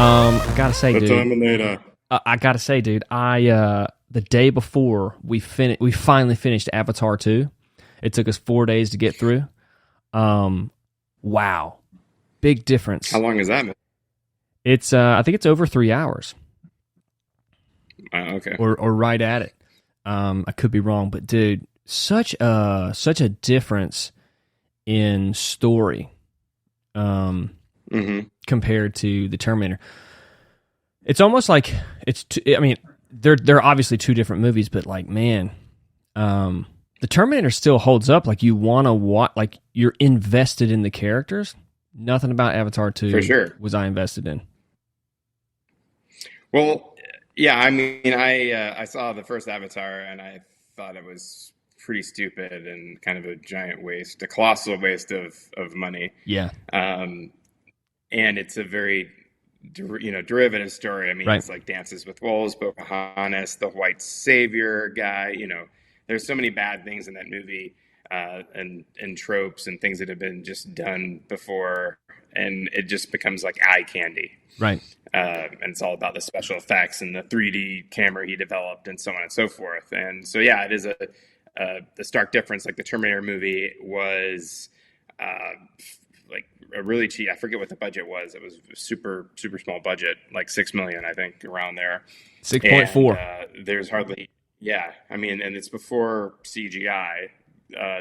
I gotta say, The dude. Terminator. I gotta say, dude. The day before we finally finished Avatar 2. It took us 4 days to get through. Wow, big difference. How long is that? It's I think it's over 3 hours, Okay. or right at it. I could be wrong, but dude, such a difference in story, compared to the Terminator. It's almost like I mean, they're obviously two different movies, but like, man, the Terminator still holds up. Like, you want to watch, like, you're invested in the characters. Nothing about Avatar 2 For sure. was I invested in. Well, yeah, I mean, I saw the first Avatar and I thought it was pretty stupid and kind of a giant waste, a colossal waste of money. Yeah. And it's a very derivative story. I mean, Right. It's like Dances with Wolves, Pocahontas, the white savior guy. There's so many bad things in that movie, and tropes and things that have been just done before, and it just becomes like eye candy. Right. And it's all about the special effects and the 3D camera he developed and so on and so forth. And so, yeah, it is the stark difference. Like, the Terminator movie was like a really cheap. I forget what the budget was. It was a super, super small budget, like $6 million, I think, around there. 6.4. There's hardly, yeah. I mean, and it's before CGI.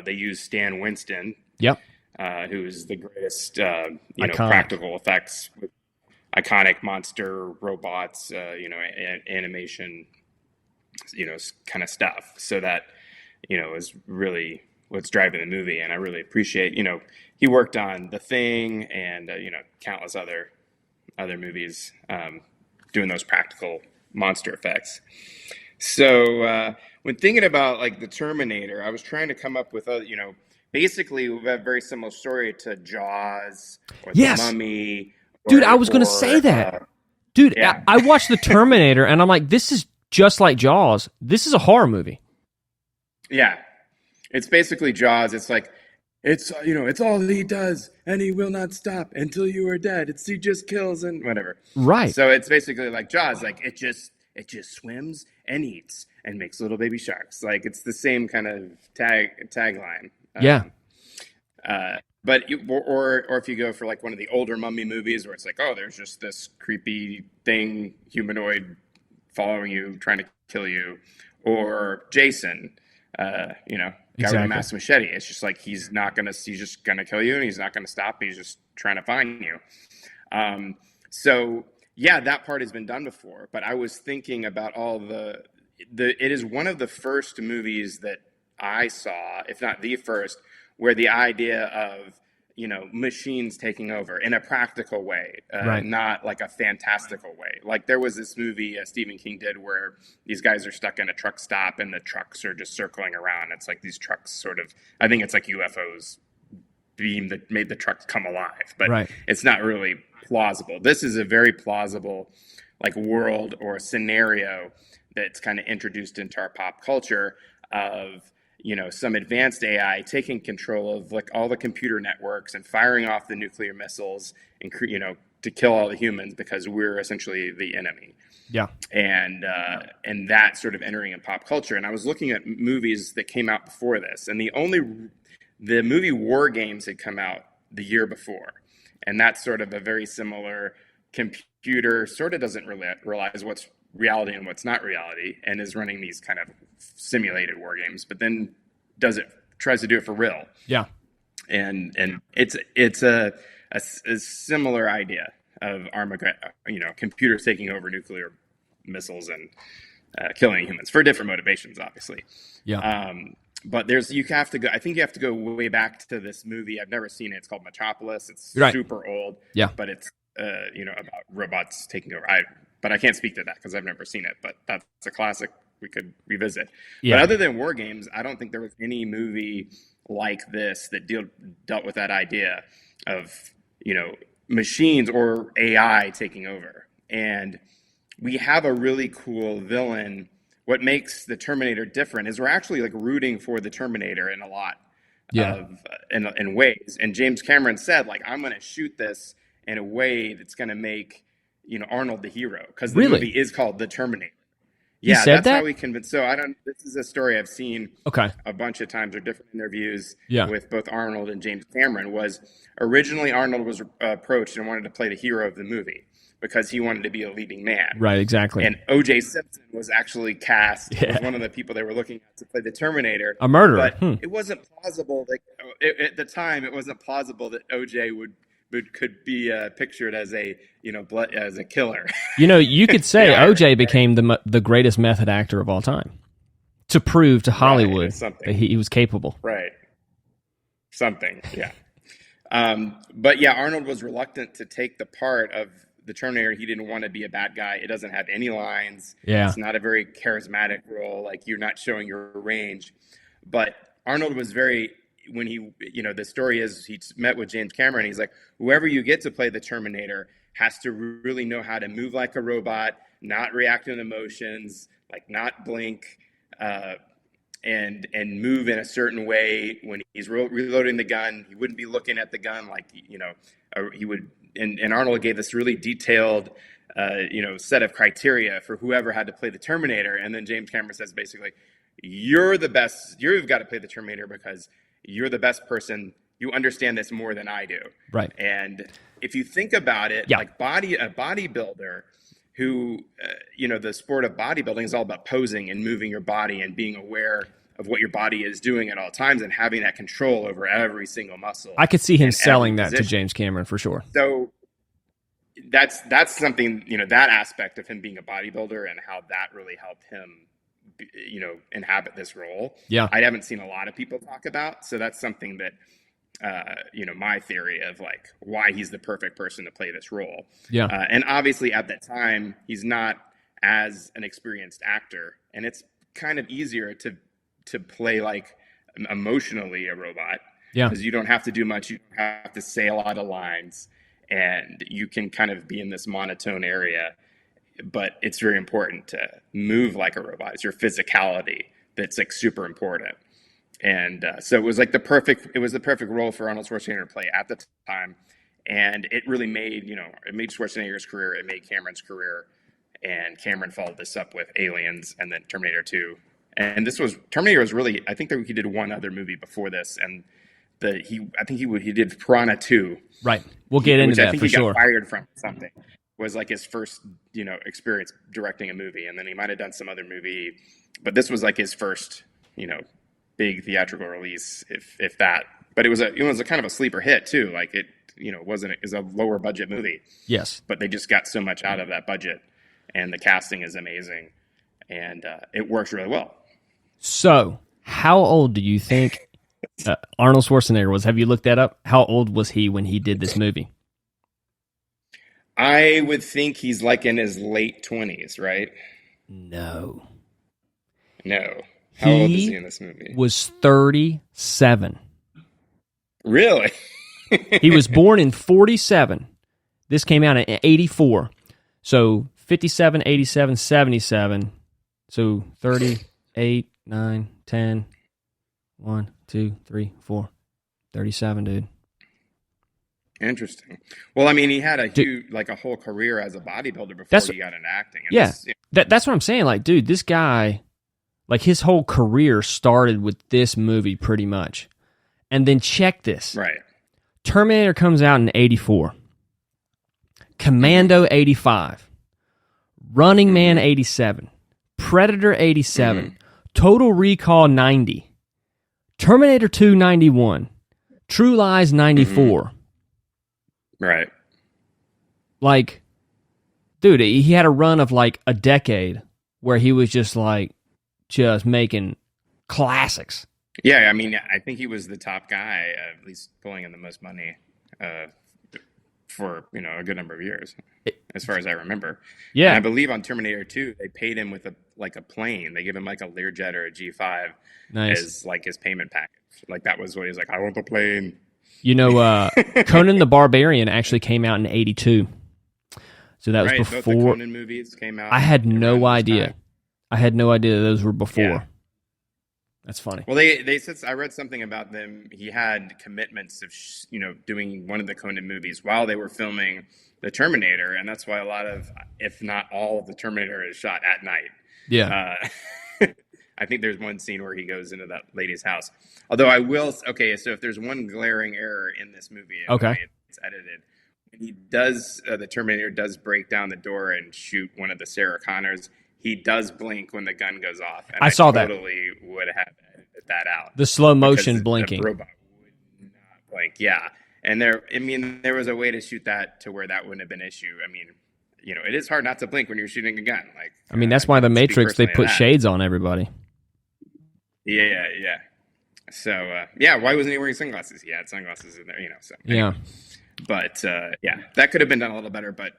They used Stan Winston. Yep. Who's the greatest, Iconic. practical effects, with iconic monster robots, animation, kind of stuff. So that, is really what's driving the movie. And I really appreciate, he worked on The Thing and, countless other movies, doing those practical monster effects. So when thinking about, like, the Terminator, I was trying to come up with basically we have a very similar story to Jaws or Yes. The Mummy. Dude, I was going to say that. Dude, yeah. I watched the Terminator and I'm like, this is just like Jaws. This is a horror movie. Yeah. It's basically Jaws. It's like, it's all he does and he will not stop until you are dead. He just kills and whatever. Right. So it's basically like Jaws. Like, it just swims and eats and makes little baby sharks. Like, it's the same kind of tagline. Yeah. But or if you go for, like, one of the older Mummy movies where it's like, oh, there's just this creepy thing, humanoid, following you, trying to kill you, or Jason, guy with a massive machete. It's just like he's just gonna kill you, and he's not gonna stop. He's just trying to find you. So yeah, that part has been done before. But I was thinking about all it is one of the first movies that I saw, if not the first, where the idea of, machines taking over in a practical way, Right. not like a fantastical way. Like, there was this movie Stephen King did where these guys are stuck in a truck stop and the trucks are just circling around. It's like these trucks sort of, I think it's like UFOs beam that made the trucks come alive, but Right. It's not really plausible. This is a very plausible, like, world or scenario that's kind of introduced into our pop culture of, some advanced AI taking control of, like, all the computer networks and firing off the nuclear missiles and, to kill all the humans because we're essentially the enemy. Yeah. And that sort of entering in pop culture. And I was looking at movies that came out before this, and the movie War Games had come out the year before. And that's sort of a very similar computer, sort of doesn't really realize what's reality and what's not reality, and is running these kind of simulated war games, but then tries to do it for real. Yeah. And it's a similar idea of computers taking over nuclear missiles and killing humans for different motivations, obviously. Yeah. But I think you have to go way back to this movie. I've never seen it. It's called Metropolis. It's Right. super old. Yeah. But it's about robots taking over. But I can't speak to that because I've never seen it. But that's a classic we could revisit. Yeah. But other than War Games, I don't think there was any movie like this that dealt with that idea of, machines or AI taking over. And we have a really cool villain. What makes the Terminator different is we're actually, like, rooting for the Terminator in a lot in ways. And James Cameron said, like, I'm going to shoot this in a way that's going to make, Arnold the hero, because the Really? movie is called The Terminator. He Yeah, said that's that? how he convinced. So this is a story I've seen Okay. a bunch of times or different interviews Yeah. with both Arnold and James Cameron. Was originally Arnold was approached and wanted to play the hero of the movie because he wanted to be a leading man. Right, exactly. And O.J. Simpson was actually cast, was Yeah. one of the people they were looking at to play the Terminator. A murderer. But it wasn't plausible that at the time it wasn't plausible that O.J. could be pictured as a as a killer. You could say OJ became the greatest method actor of all time to prove to Hollywood that he was capable. Right. Something, yeah. But yeah, Arnold was reluctant to take the part of the Terminator. He didn't want to be a bad guy. It doesn't have any lines. Yeah. It's not a very charismatic role. Like, you're not showing your range. But Arnold was very, when he, the story is he met with James Cameron. He's like, whoever you get to play the Terminator has to really know how to move like a robot, not react to emotions, like not blink, and move in a certain way. When he's reloading the gun, he wouldn't be looking at the gun like, he would. And Arnold gave this really detailed, set of criteria for whoever had to play the Terminator. And then James Cameron says basically, you're the best. You've got to play the Terminator because you're the best person. You understand this more than I do. Right. And if you think about it, like a bodybuilder who, the sport of bodybuilding is all about posing and moving your body and being aware of what your body is doing at all times and having that control over every single muscle. I could see him selling that to James Cameron for sure. So that's something, that aspect of him being a bodybuilder and how that really helped him, inhabit this role. Yeah. I haven't seen a lot of people talk about. So that's something that, my theory of like why he's the perfect person to play this role. Yeah. And obviously at that time, he's not as an experienced actor, and it's kind of easier to play like emotionally a robot. Yeah. Because you don't have to do much. You don't have to say a lot of lines, and you can kind of be in this monotone area, but it's very important to move like a robot. It's your physicality that's like super important. And so it was like the perfect role for Arnold Schwarzenegger to play at the time. And it really made, it made Schwarzenegger's career, it made Cameron's career. And Cameron followed this up with Aliens and then Terminator 2. And Terminator was really, I think that he did one other movie before this. And he did Piranha 2. Right. We'll get into that I think for he sure. got fired from something. Was like his first, experience directing a movie. And then he might have done some other movie. But this was like his first, big theatrical release, if that. But it was a kind of a sleeper hit too. Like it was a lower budget movie. Yes. But they just got so much out of that budget, and the casting is amazing, and it works really well. So, how old do you think Arnold Schwarzenegger was? Have you looked that up? How old was he when he did this movie? I would think he's like in his late 20s, right? No. How old is he in this movie? Was 37. Really? He was born in 47. This came out in 84. So 57, 87, 77. So 38, 9, 10, 1, 2, 3, 4. 37, dude. Interesting. Well, I mean, he had a whole career as a bodybuilder before he got into acting. And That's what I'm saying. Like, dude, this guy, like, his whole career started with this movie pretty much. And then check this. Right. Terminator comes out in 84. Commando 85. Running Man 87. Predator 87. Total Recall 90. Terminator 2 91. True Lies 94. Right. Like, dude, he had a run of like a decade where he was just making classics. Yeah, I mean, I think he was the top guy, at least pulling in the most money for a good number of years, as far as I remember. Yeah, and I believe on Terminator 2, they paid him with a plane. They gave him like a Learjet or a G5 as like his payment package. Like that was what he was like. I want the plane. Conan the Barbarian actually came out in 82. So that was before. Both the Conan movies came out. I had no idea. I had no idea those were before. That's funny. Well, they said, I read something about them. He had commitments of doing one of the Conan movies while they were filming the Terminator, and that's why a lot of, if not all of the Terminator is shot at night. Yeah. I think there's one scene where he goes into that lady's house. Although I will, okay, so if there's one glaring error in this movie, and the way it's edited, when he does, the Terminator does break down the door and shoot one of the Sarah Connors. He does blink when the gun goes off. And I saw totally would have edited that out. The slow motion blinking. The robot would not blink. Yeah. And there was a way to shoot that to where that wouldn't have been an issue. I mean, it is hard not to blink when you're shooting a gun. Like, that's why the Matrix, they put shades on everybody. Yeah. So, why wasn't he wearing sunglasses? He had sunglasses in there, so. Anyway. Yeah. But, that could have been done a little better, but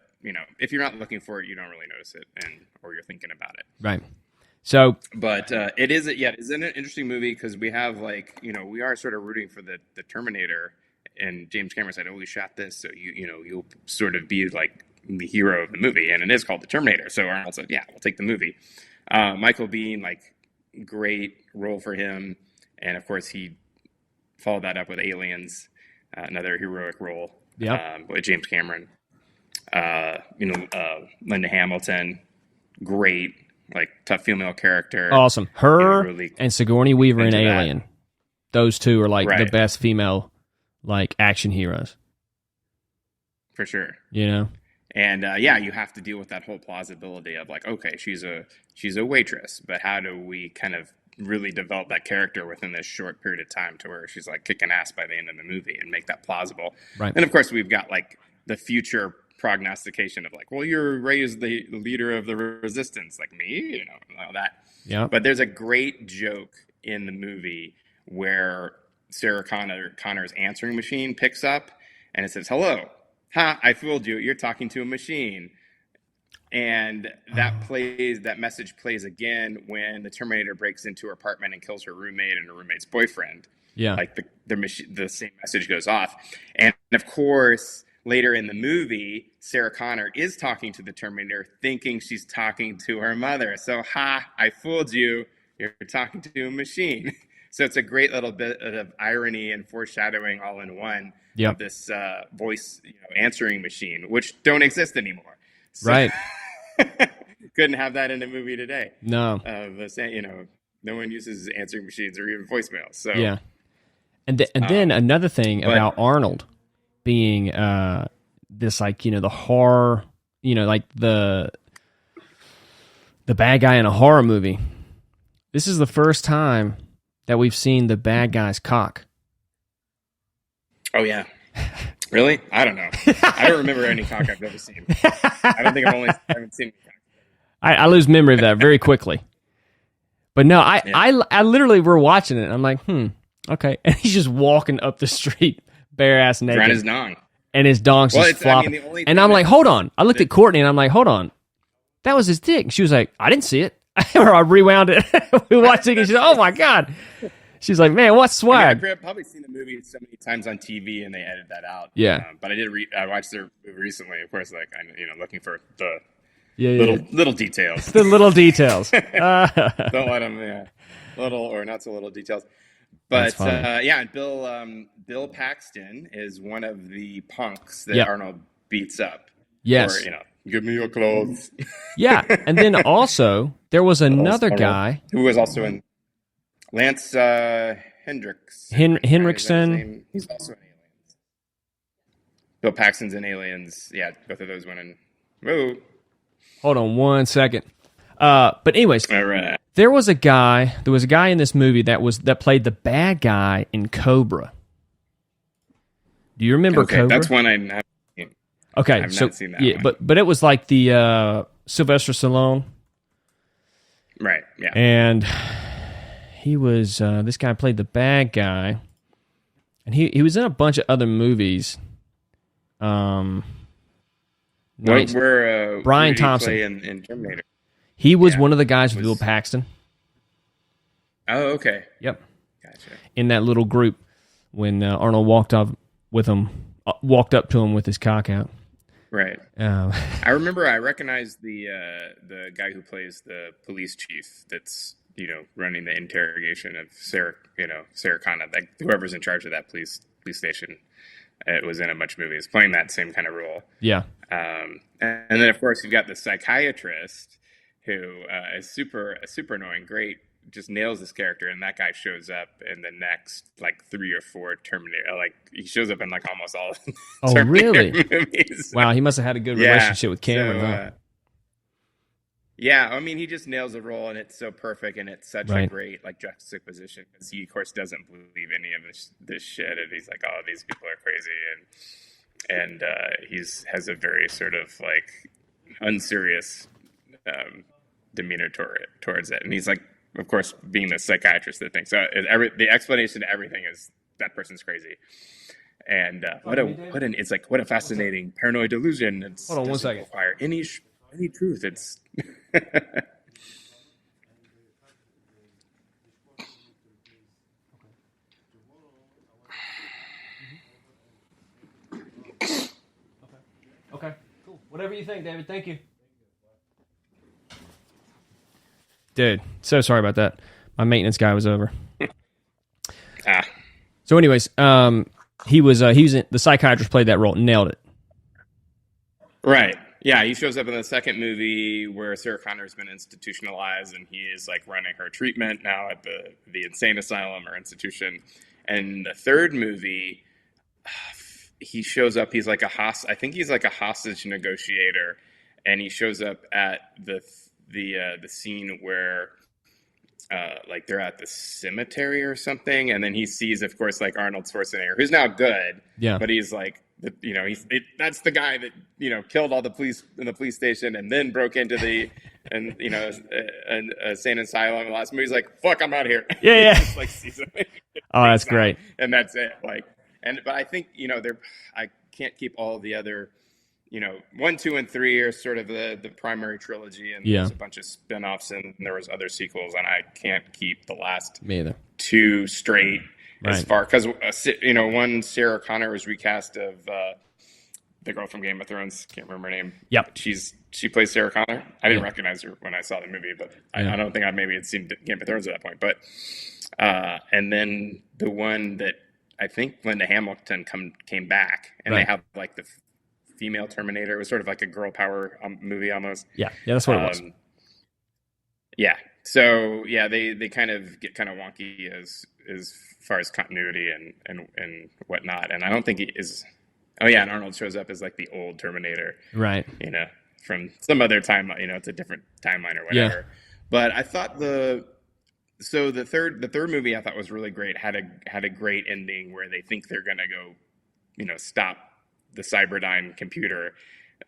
if you're not looking for it, you don't really notice it, or you're thinking about it. Right. So, but it is an interesting movie because we have we are sort of rooting for the Terminator, and James Cameron said, "Oh, we shot this, so you'll sort of be like the hero of the movie," and it is called the Terminator. So Arnold said, "Yeah, we'll take the movie." Michael Biehn, great role for him, and of course he followed that up with Aliens, another heroic role. Yeah. With James Cameron. Linda Hamilton, great, tough female character. Awesome. Her really and Sigourney Weaver in that. Alien. Those two are Right. the best female action heroes. For sure. And you have to deal with that whole plausibility of okay, she's a waitress, but how do we kind of really develop that character within this short period of time to where she's kicking ass by the end of the movie and make that plausible. Right. And of course we've got the future prognostication of well, you're raised the leader of the resistance, like me, all that. Yeah. But there's a great joke in the movie where Sarah Connor's answering machine picks up and it says, "Hello, ha, I fooled you. You're talking to a machine." And that message plays again when the Terminator breaks into her apartment and kills her roommate and her roommate's boyfriend. Yeah. The same message goes off. And of course, later in the movie, Sarah Connor is talking to the Terminator, thinking she's talking to her mother. So, ha, I fooled you. You're talking to a machine. So it's a great little bit of irony and foreshadowing all in one. Yep. Of this voice answering machine, which don't exist anymore. So, right. Couldn't have that in a movie today. No. No one uses answering machines or even voicemails. So yeah. And then another thing about Arnold being this the horror, the bad guy in a horror movie. This is the first time that we've seen the bad guy's cock. Oh yeah. Really? I don't know. I don't remember any cock I've ever seen. I don't think I haven't seen any cock. I lose memory of that very quickly. But no, I literally were watching it and I'm like, okay. And he's just walking up the street bare ass naked. Around his dong. And his dong's just flopping. And I'm like, hold on. I looked at Courtney and I'm like, hold on. That was his dick. And she was like, I didn't see it. Or I rewound it. We watched it and she's like, oh my God. She's like, man, what swag? I've probably seen the movie so many times on TV and they edit that out. Yeah. But I watched it recently, of course, looking for the little details. The little details. Don't let them, little or not so little details. But and Bill Paxton is one of the punks that Arnold beats up. Yes. Or, give me your clothes. Yeah, and then also there was another guy who was also in Lance Hendricks. Henriksen. He's also in Aliens. Bill Paxton's in Aliens. Yeah, both of those went in. Whoa. Hold on 1 second. But anyways, all right. There was a guy in this movie that played the bad guy in Cobra. Do you remember Cobra? That's one I haven't seen. Okay, I've not seen that one. but it was like the Sylvester Stallone. Right, yeah. And he was this guy played the bad guy. And he was in a bunch of other movies. Brian Thompson in Terminator. He was one of the guys with Bill Paxton. Oh, okay. Yep. Gotcha. In that little group when Arnold walked up to him with his cock out. Right. I remember I recognized the guy who plays the police chief that's running the interrogation of Sarah Connor, like whoever's in charge of that police station. It was in a bunch of movies, playing that same kind of role. Yeah. And then of course you've got the psychiatrist who is super annoying, great, just nails this character, and that guy shows up in the next like 3 or 4 Terminator. Like he shows up in like almost all of the Terminator movies. Wow, he must have had a good relationship with Cameron. So, yeah, I mean, he just nails the role, and it's so perfect, and it's such a great like juxtaposition because he, of course, doesn't believe any of this shit, and he's like, "Oh, these people are crazy," and has a very sort of like unserious demeanor towards it, and he's like, of course, being the psychiatrist that thinks the explanation to everything is that person's crazy. And what a fascinating paranoid delusion. Hold on one second. Require any truth. It's okay, cool. Whatever you think, David. Thank you, dude. So sorry about that. My maintenance guy was over. So, anyways, he was the psychiatrist, played that role, nailed it. Right. Yeah, he shows up in the second movie where Sarah Connor's been institutionalized, and he is like running her treatment now at the insane asylum or institution. And the third movie, he shows up. He's like I think he's like a hostage negotiator, and he shows up at the scene where like they're at the cemetery or something, and then he sees, of course, like Arnold Schwarzenegger, who's now good, but he's like, that's the guy that killed all the police in the police station and then broke into the an insane asylum. In the last movie, he's like, "Fuck, I'm out of here." Yeah. Just, like, sees him. Oh, that's great. And that's it. Like, but I think I can't keep all the other. 1, 2, and 3 are sort of the primary trilogy, and there's a bunch of spin-offs, and there was other sequels, and I can't keep the last 2 straight as far, because one, Sarah Connor was recast of the girl from Game of Thrones. Can't remember her name. Yep. She plays Sarah Connor. I didn't recognize her when I saw the movie, but I don't think I maybe had seen Game of Thrones at that point. But and then the one that I think Linda Hamilton came back, and they have like the female Terminator. It was sort of like a girl power movie almost. Yeah, that's what it was. Yeah. So they kind of get kind of wonky as far as continuity and whatnot. And I don't think he is. Oh yeah, and Arnold shows up as like the old Terminator, right? From some other time. It's a different timeline or whatever. Yeah. But I thought the third movie I thought was really great. Had a great ending where they think they're gonna go, stop the Cyberdyne computer,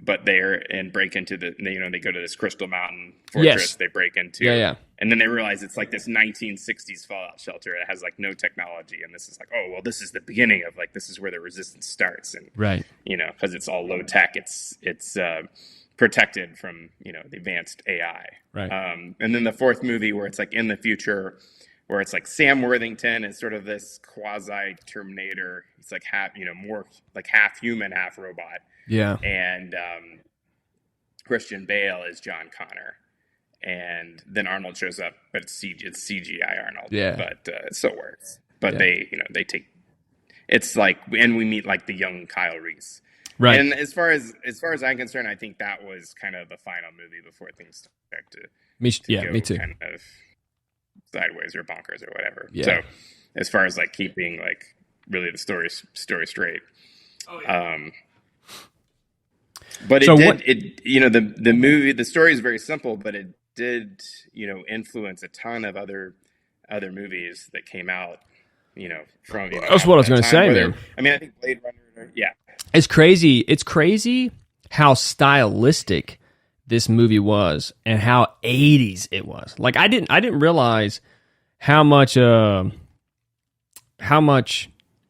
but break into they go to this Crystal Mountain fortress. They break into, and then they realize it's like this 1960s fallout shelter. It has like no technology, and this is like, oh well, this is the beginning of like, this is where the resistance starts, and because it's all low tech, it's protected from the advanced AI, and then the fourth movie where it's like in the future, where it's like Sam Worthington is sort of this quasi Terminator. He's like more like half human, half robot. Yeah. And Christian Bale is John Connor. And then Arnold shows up, but it's CGI Arnold. Yeah. But it still works. But they take, it's like, and we meet like the young Kyle Reese. Right. And as far as I'm concerned, I think that was kind of the final movie before things start to me too. Kind of sideways or bonkers or whatever. Yeah. So as far as like keeping like really the story straight. Oh, yeah. But the movie, the story is very simple, but it did, influence a ton of other movies that came out, from, that's what I was going to say, man. I mean, I think Blade Runner, It's crazy. It's crazy how stylistic this movie was and how 80s it was. Like I didn't realize how much, and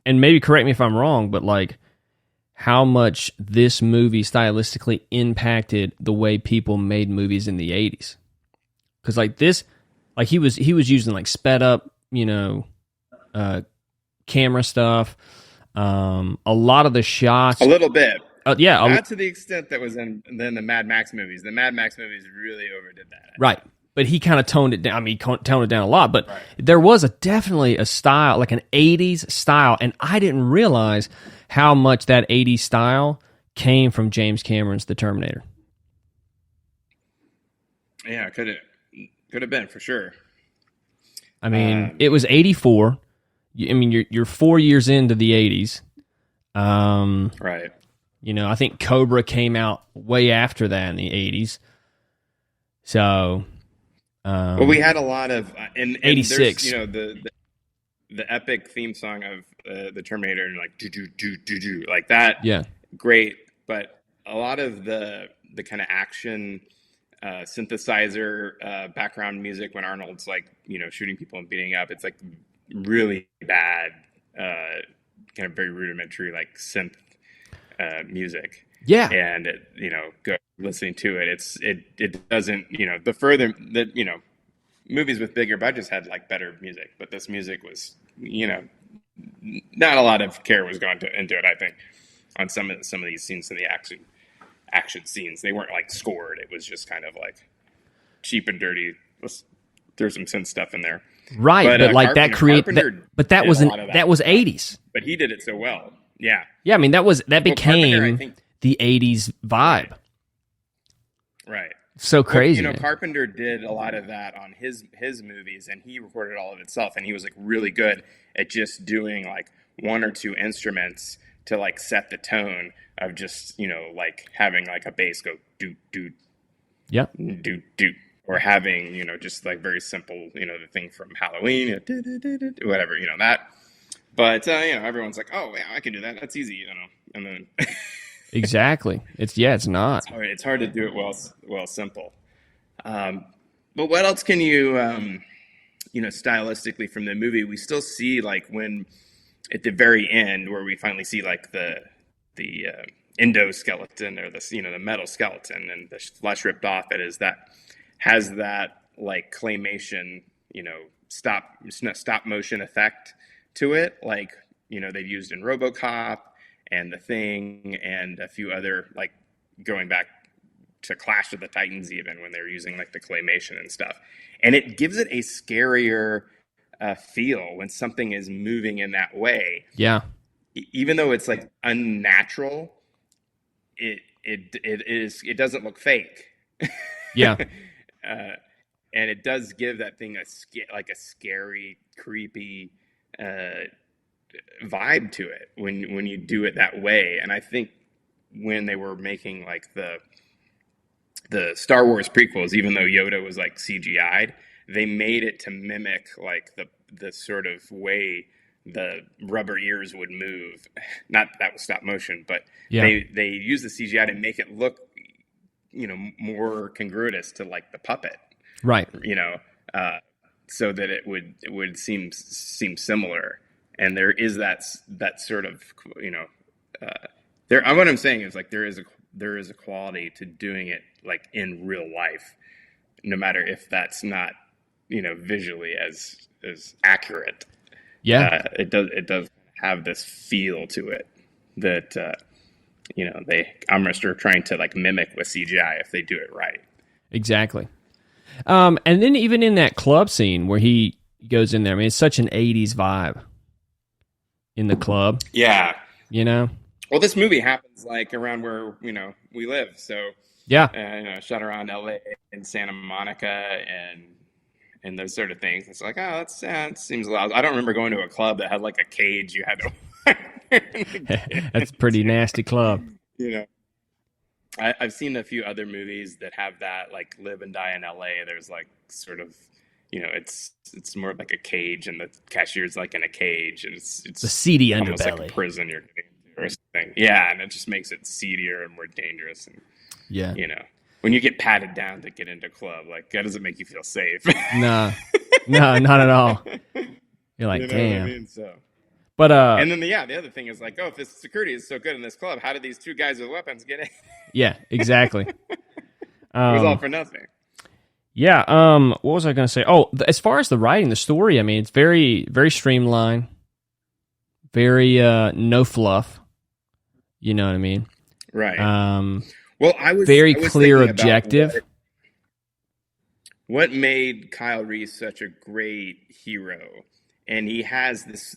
maybe correct me if I'm wrong, but like how much this movie stylistically impacted the way people made movies in the 80s. Cause like this, like he was using like sped up, camera stuff. A lot of the shots, a little bit. Not to the extent that was in the Mad Max movies. The Mad Max movies really overdid that. Right. but he kind of toned it down. I mean, he toned it down a lot, but there was definitely a style, like an 80s style, and I didn't realize how much that 80s style came from James Cameron's The Terminator. Yeah, could have been for sure. I mean, it was 84. I mean, you're 4 years into the 80s. Right. You know, I think Cobra came out way after that in the 80s. So, well, we had a lot of and 86. You know, the epic theme song of the Terminator, and like do like that. Yeah, great. But a lot of the kind of action synthesizer background music when Arnold's like, you know, shooting people and beating up, it's like really bad, kind of very rudimentary like synth music. Yeah, and you know, listening to it, it doesn't, you know, the further that, you know, movies with bigger budgets had like better music, but this music was, you know, not a lot of care was gone into it. I think on some of these scenes in the action scenes, they weren't like scored. It was just kind of like cheap and dirty. Let's throw some synth stuff in there, right? But like that but that was that was 80s. But he did it so well. Yeah. Yeah, I mean that became the 80s vibe. Right. So crazy. Well, you know, Carpenter did a lot of that on his movies, and he recorded all of it himself, and he was like really good at just doing like one or two instruments to like set the tone of just, you know, like having like a bass go do do. Yeah. Do do. Or having, you know, just like very simple, you know, the thing from Halloween, you know, whatever, you know, that. But, you know, everyone's like, oh, yeah, I can do that. That's easy, you know. And then exactly. It's not. It's hard to do it well simple. But what else can you, you know, stylistically from the movie? We still see like when at the very end where we finally see like the endoskeleton or the, you know, the metal skeleton and the flesh ripped off. It is that has that like claymation, you know, stop motion effect to it, like, you know, they've used in RoboCop and The Thing and a few other, like going back to Clash of the Titans, even when they're using like the claymation and stuff. And it gives it a scarier feel when something is moving in that way. Yeah. Even though it's like unnatural, it doesn't look fake. Yeah. And it does give that thing a scary, creepy vibe to it when you do it that way. And I think when they were making like the Star Wars prequels, even though Yoda was like CGI'd, they made it to mimic like the sort of way the rubber ears would move. Not that was stop motion, but they use the CGI to make it look, you know, more congruous to like the puppet, right? You know, so that it would seem similar. And there is that sort of, you know, there. What I'm saying is like there is a quality to doing it like in real life, no matter if that's not, you know, visually as accurate. Yeah, it does have this feel to it that you know, they almost are trying to like mimic with CGI if they do it right. Exactly. And then even in that club scene where he goes in there, I mean, it's such an 80s vibe in the club. Yeah. You know? Well, this movie happens like around where, you know, we live. So, yeah, you know, shot around LA and Santa Monica and those sort of things. It's like, oh, that seems loud. I don't remember going to a club that had like a cage you had to. That's a pretty nasty club. You know, I've seen a few other movies that have that, like Live and Die in LA. There's like sort of, you know, it's more like a cage, and the cashier's like in a cage, and it's the seedy almost underbelly, like a prison you're getting into or something. Yeah, and it just makes it seedier and more dangerous. And yeah, you know, when you get patted down to get into a club, like that doesn't make you feel safe. No, not at all. You're like, you know damn. what I mean? So. But and then the other thing is like, oh, if this security is so good in this club, how did these two guys with weapons get in? Yeah, exactly. It was all for nothing. Yeah. What was I going to say? Oh, as far as the writing, the story, I mean, it's very, very streamlined, very no fluff. You know what I mean? Right. Well, I was very clear objective. what made Kyle Reese such a great hero? And he has this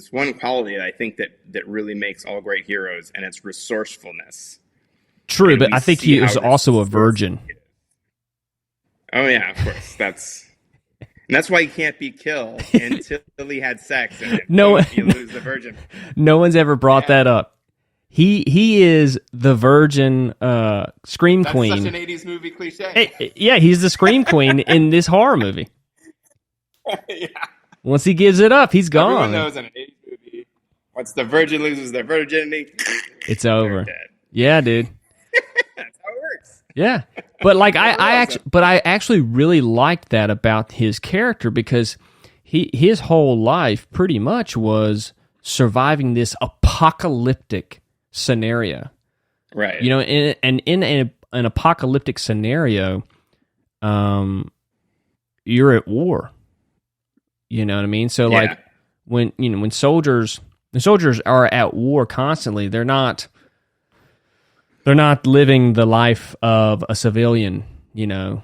one quality that I think that really makes all great heroes, and it's resourcefulness. True, And but we I think see he was how also a resourceful virgin. he is. Oh yeah, of course. That's why he can't be killed until he had sex. And No, you lose the virgin. No one's ever brought that up. He is the virgin scream That's queen. such an 80s movie cliche. Yeah, he's the scream queen in this horror movie. Yeah. Once he gives it up, he's gone. Everyone knows in an 80s movie, once the virgin loses their virginity, it's over. Dead. Yeah, dude. That's how it works. Yeah, but like I actually really liked that about his character, because his whole life pretty much was surviving this apocalyptic scenario. Right. You know, in an apocalyptic scenario, you're at war. You know what I mean? So like when soldiers are at war constantly, they're not living the life of a civilian, you know,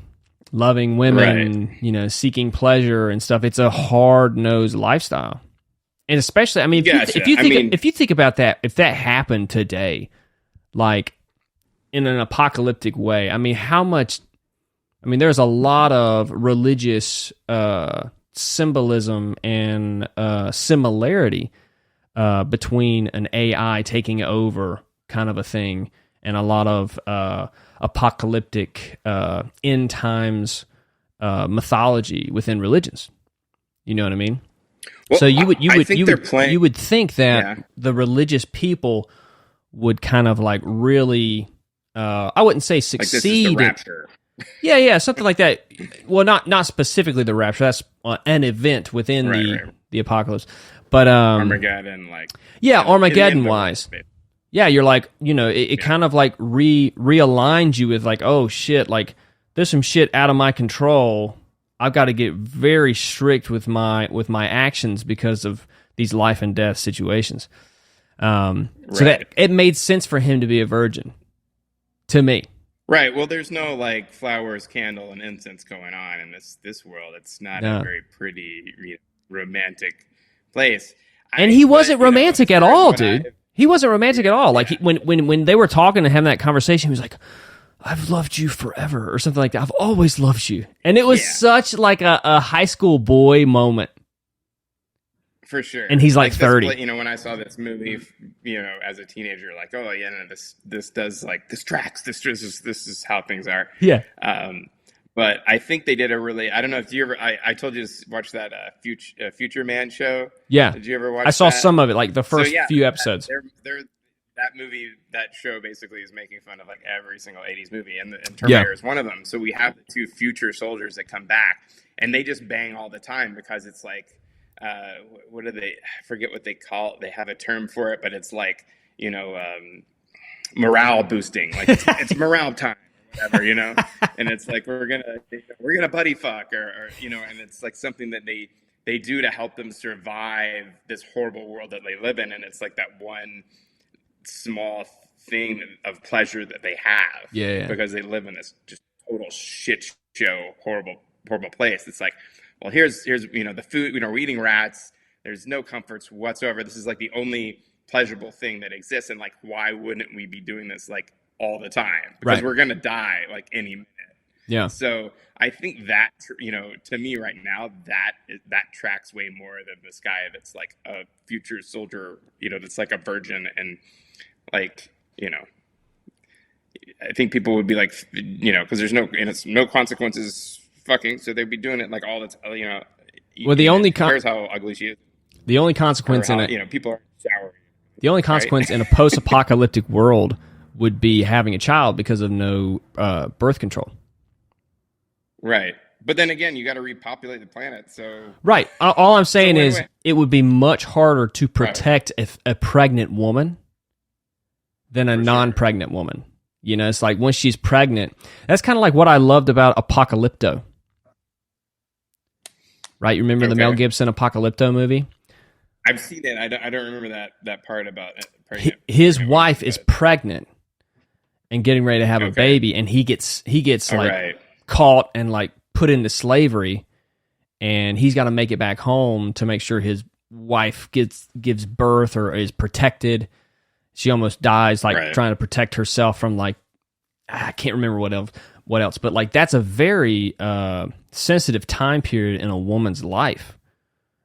loving women, right. You know, seeking pleasure and stuff. It's a hard-nosed lifestyle. And especially, I mean, if you think about that, if that happened today, like in an apocalyptic way, I mean, there's a lot of religious symbolism and similarity between an AI taking over kind of a thing and a lot of apocalyptic end times mythology within religions. You know what I mean? Well, so you would think that Yeah. the religious people would kind of like really I wouldn't say succeed. Like this is the rapture. Yeah, something like that. Well, not specifically the rapture. That's an event within the apocalypse. But Armageddon, like Armageddon wise. Yeah, you're like, you know, it kind of like realigns you with like, oh shit, like there's some shit out of my control. I've got to get very strict with my actions because of these life and death situations. So that it made sense for him to be a virgin, to me. Right. Well, there's no like flowers, candle, and incense going on in this world. It's not a very pretty, romantic place. And he wasn't romantic at all, dude. He wasn't romantic at all. Like when they were talking and having that conversation, he was like, "I've loved you forever," or something like that. "I've always loved you," and it was such like a high school boy moment. For sure. And he's like 30. You know, when I saw this movie, you know, as a teenager, like, oh yeah, no, this does like this tracks. This is how things are. Yeah. But I think they did a really. I don't know if you ever. I told you to watch that Future Man show. Yeah. Did you ever watch? I saw that? some of it, like the first few episodes. That movie, that show basically is making fun of like every single 80s movie, and Terminator is one of them. So we have the two future soldiers that come back, and they just bang all the time because it's like, what do they? I forget what they call it. They have a term for it, but it's like, you know, morale boosting. Like it's morale time, or whatever, you know. And it's like we're gonna buddy fuck, or you know, and it's like something that they do to help them survive this horrible world that they live in, and it's like that one small thing of pleasure that they have because they live in this just total shit show, horrible place. It's like, well, here's you know, the food, you know, we're eating rats, there's no comforts whatsoever, this is like the only pleasurable thing that exists, and like why wouldn't we be doing this like all the time, because we're gonna die like any minute. Yeah. So I think that, you know, to me right now, that tracks way more than this guy that's like a future soldier, you know, that's like a virgin. And like, you know, I think people would be like, you know, because there's no consequences fucking, so they'd be doing it like all the time, you know. Well, the only cares how ugly she is. The only consequence you know, people are showering. The only consequence in a post-apocalyptic world would be having a child because of no birth control. Right. But then again, you got to repopulate the planet. So right. All I'm saying is it would be much harder to protect a pregnant woman than a non-pregnant woman. You know, it's like once she's pregnant, that's kind of like what I loved about Apocalypto. Right? You remember the Mel Gibson Apocalypto movie? I've seen it. I don't remember that part about pregnant. His wife is pregnant and getting ready to have a baby, and he gets like caught and like put into slavery, and he's got to make it back home to make sure his wife gives birth or is protected. She almost dies, like Right. trying to protect herself from like, I can't remember what else, but like that's a very sensitive time period in a woman's life.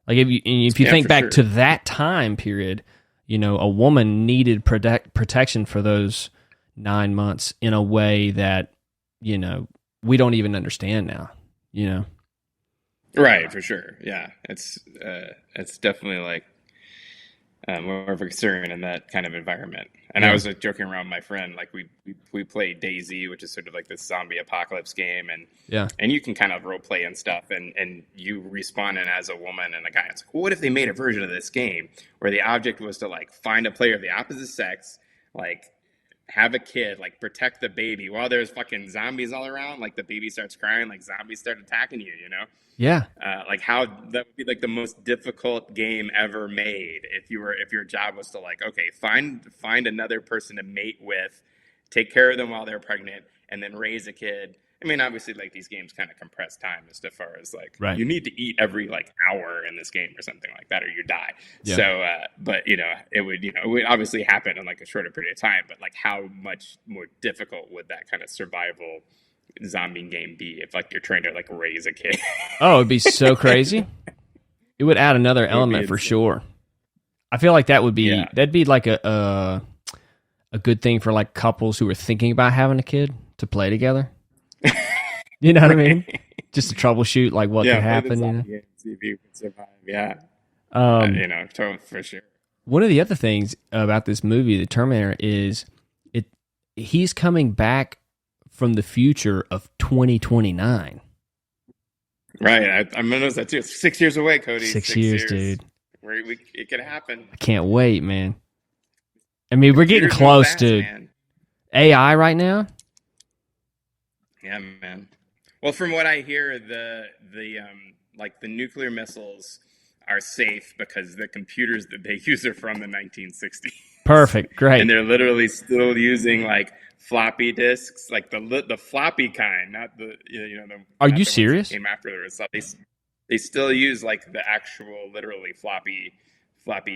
Like if you think back to that time period, you know, a woman needed protection for those 9 months in a way that, you know, we don't even understand now, you know? Right, for sure. Yeah, it's definitely like more of a concern in that kind of environment. And I was like, joking around with my friend, like we play DayZ, which is sort of like this zombie apocalypse game, and you can kind of role play and stuff, and you respawn in as a woman and a guy. It's like, well, what if they made a version of this game where the object was to like find a player of the opposite sex, like have a kid, like protect the baby while there's fucking zombies all around, like the baby starts crying, like zombies start attacking you, you know? Yeah. Like how that would be like the most difficult game ever made if your job was to like, okay, find another person to mate with, take care of them while they're pregnant, and then raise a kid. I mean, obviously, like these games kind of compress time as far as like you need to eat every like hour in this game or something like that, or you die. Yeah. So, but you know, it would obviously happen in like a shorter period of time. But like, how much more difficult would that kind of survival zombie game be if like you're trying to like raise a kid? Oh, it'd be so crazy. It would add another element for sure. I feel like that would be that'd be like a good thing for like couples who are thinking about having a kid to play together. You know what I mean? Just to troubleshoot like what could happen. You know? See if you can survive. Yeah. You know, for sure. One of the other things about this movie, The Terminator, is he's coming back from the future of 2029. Right. I'm gonna notice that too. It's 6 years away, Cody. 6 years, dude. It could happen. I can't wait, man. I mean, we're getting close, dude. Man. AI right now? Yeah, man. Well, from what I hear, the nuclear missiles are safe because the computers that they use are from the 1960s. Perfect, great. And they're literally still using like floppy disks, like the floppy kind, not the the. Are you serious? Came after the result. They still use like the actual, literally floppy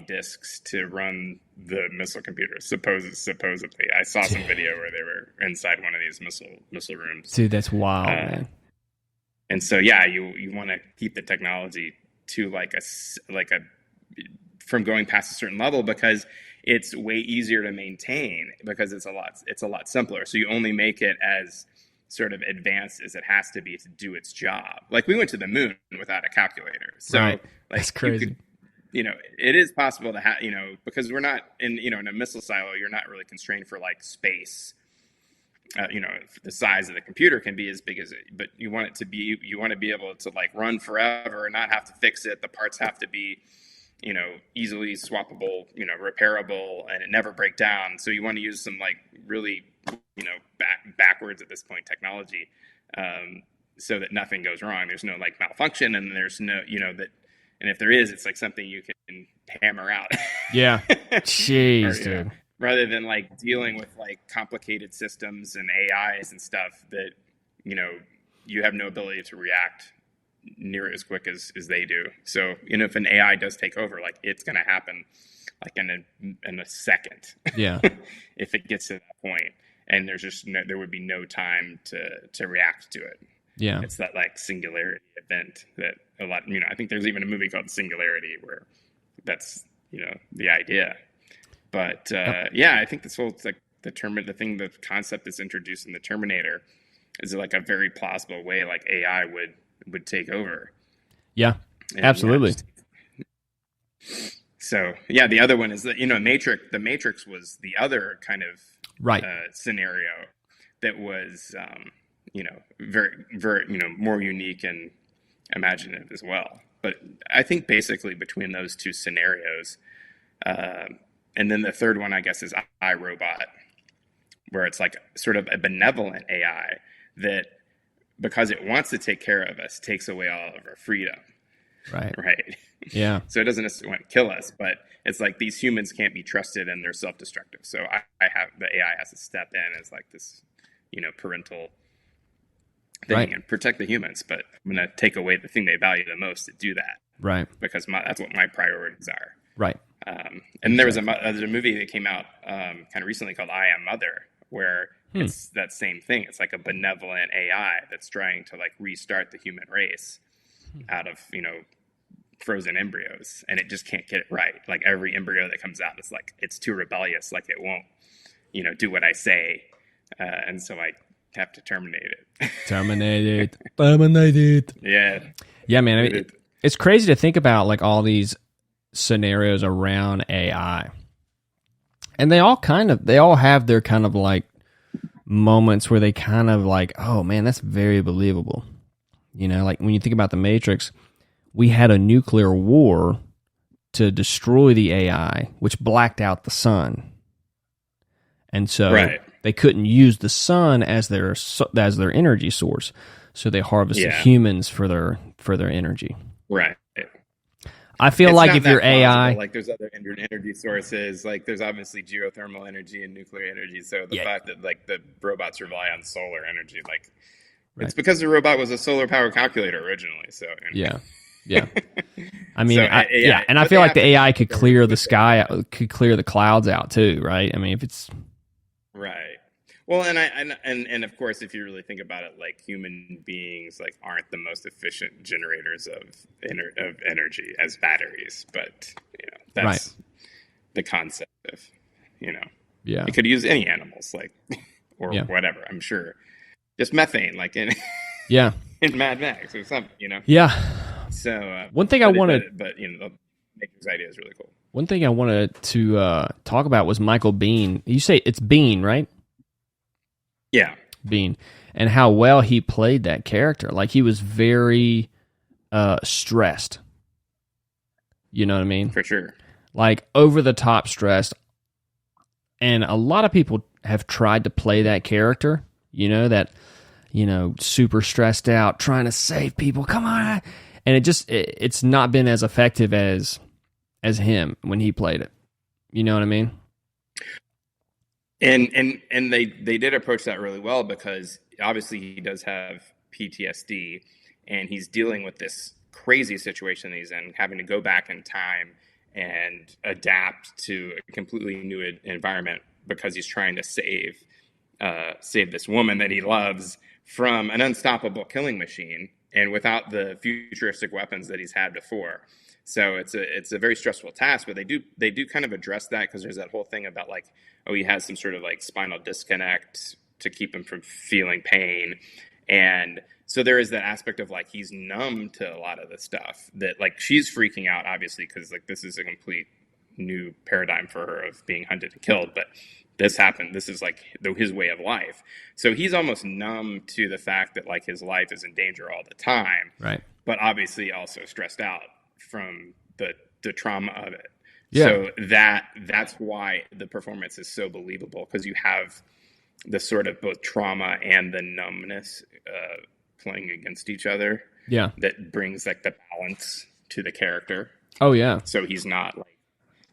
disks to run the missile computers. Supposedly, I saw some video where they were inside one of these missile rooms. Dude, that's wild, man. And so, yeah, you want to keep the technology to like a from going past a certain level because it's way easier to maintain because it's a lot simpler. So you only make it as sort of advanced as it has to be to do its job. Like we went to the moon without a calculator. So right. Like that's crazy. It is possible to have, because we're not in a missile silo, you're not really constrained for like space. The size of the computer can be as big as it, but you want to be able to like run forever and not have to fix it. The parts have to be, easily swappable, repairable, and it never break down. So you want to use some like really, backwards at this point technology, so that nothing goes wrong. There's no like malfunction, and there's no, and if there is, it's like something you can hammer out. Yeah. Jeez, dude. Rather than like dealing with like complicated systems and AIs and stuff that, you have no ability to react near as quick as they do. So, if an AI does take over, like it's going to happen like in a second. Yeah. If it gets to that point, and there would be no time to react to it. Yeah. It's that like singularity event that a lot, I think there's even a movie called Singularity where that's, the idea. But I think this whole like the concept that's introduced in the Terminator is like a very plausible way like AI would take over. Yeah, absolutely. So yeah, the other one is that Matrix. The Matrix was the other kind of scenario that was very very more unique and imaginative as well. But I think basically between those two scenarios. And then the third one, I guess, is iRobot, where it's like sort of a benevolent AI that, because it wants to take care of us, takes away all of our freedom. Right. Right. Yeah. So it doesn't necessarily want to kill us, but it's like these humans can't be trusted and they're self-destructive. So the AI has to step in as like this, parental thing and protect the humans, but I'm going to take away the thing they value the most to do that. Right. Because that's what my priorities are. Right. And there's a movie that came out kind of recently called I Am Mother, where it's that same thing. It's like a benevolent AI that's trying to like restart the human race out of, frozen embryos, and it just can't get it right. Like every embryo that comes out is like, it's too rebellious. Like it won't, do what I say. And so I have to terminate it. Terminate it. Yeah. Yeah, man. I mean, it's crazy to think about like all these scenarios around AI. And they all have their kind of like moments where they kind of like, oh man, that's very believable. Like when you think about the Matrix, we had a nuclear war to destroy the AI, which blacked out the sun. And so they couldn't use the sun as their energy source. So they harvested humans for their energy. Right. I feel like if you're AI, like there's other energy sources, like there's obviously geothermal energy and nuclear energy. So the fact that like the robots rely on solar energy, like it's because the robot was a solar power calculator originally. So yeah. I mean, and I feel like the AI could clear the sky, could clear the clouds out too, right? I mean, if it's right. Well, and of course, if you really think about it, like human beings like aren't the most efficient generators of energy as batteries, but that's the concept of you could use any animals like or whatever. I'm sure just methane, like in in Mad Max or something, So one thing I wanted, but the Matrix idea is really cool. One thing I wanted to talk about was Michael Biehn. You say it's Biehn, right? Yeah. Biehn. And how well he played that character. Like, he was very stressed. You know what I mean? For sure. Like, over-the-top stressed. And a lot of people have tried to play that character. Super stressed out, trying to save people. Come on. And it's not been as effective as him when he played it. You know what I mean? And they did approach that really well, because obviously he does have PTSD, and he's dealing with this crazy situation that he's in, having to go back in time and adapt to a completely new environment because he's trying to save this woman that he loves from an unstoppable killing machine, and without the futuristic weapons that he's had before. So it's a very stressful task, but they do kind of address that, because there's that whole thing about like, oh, he has some sort of like spinal disconnect to keep him from feeling pain. And so there is that aspect of like, he's numb to a lot of the stuff that like she's freaking out, obviously, because like this is a complete new paradigm for her of being hunted and killed. But this happened. This is like his way of life. So he's almost numb to the fact that like his life is in danger all the time. Right. But obviously also stressed out from the trauma of it. Yeah. So that's why the performance is so believable, because you have the sort of both trauma and the numbness playing against each other. Yeah. That brings like the balance to the character. Oh yeah. So he's not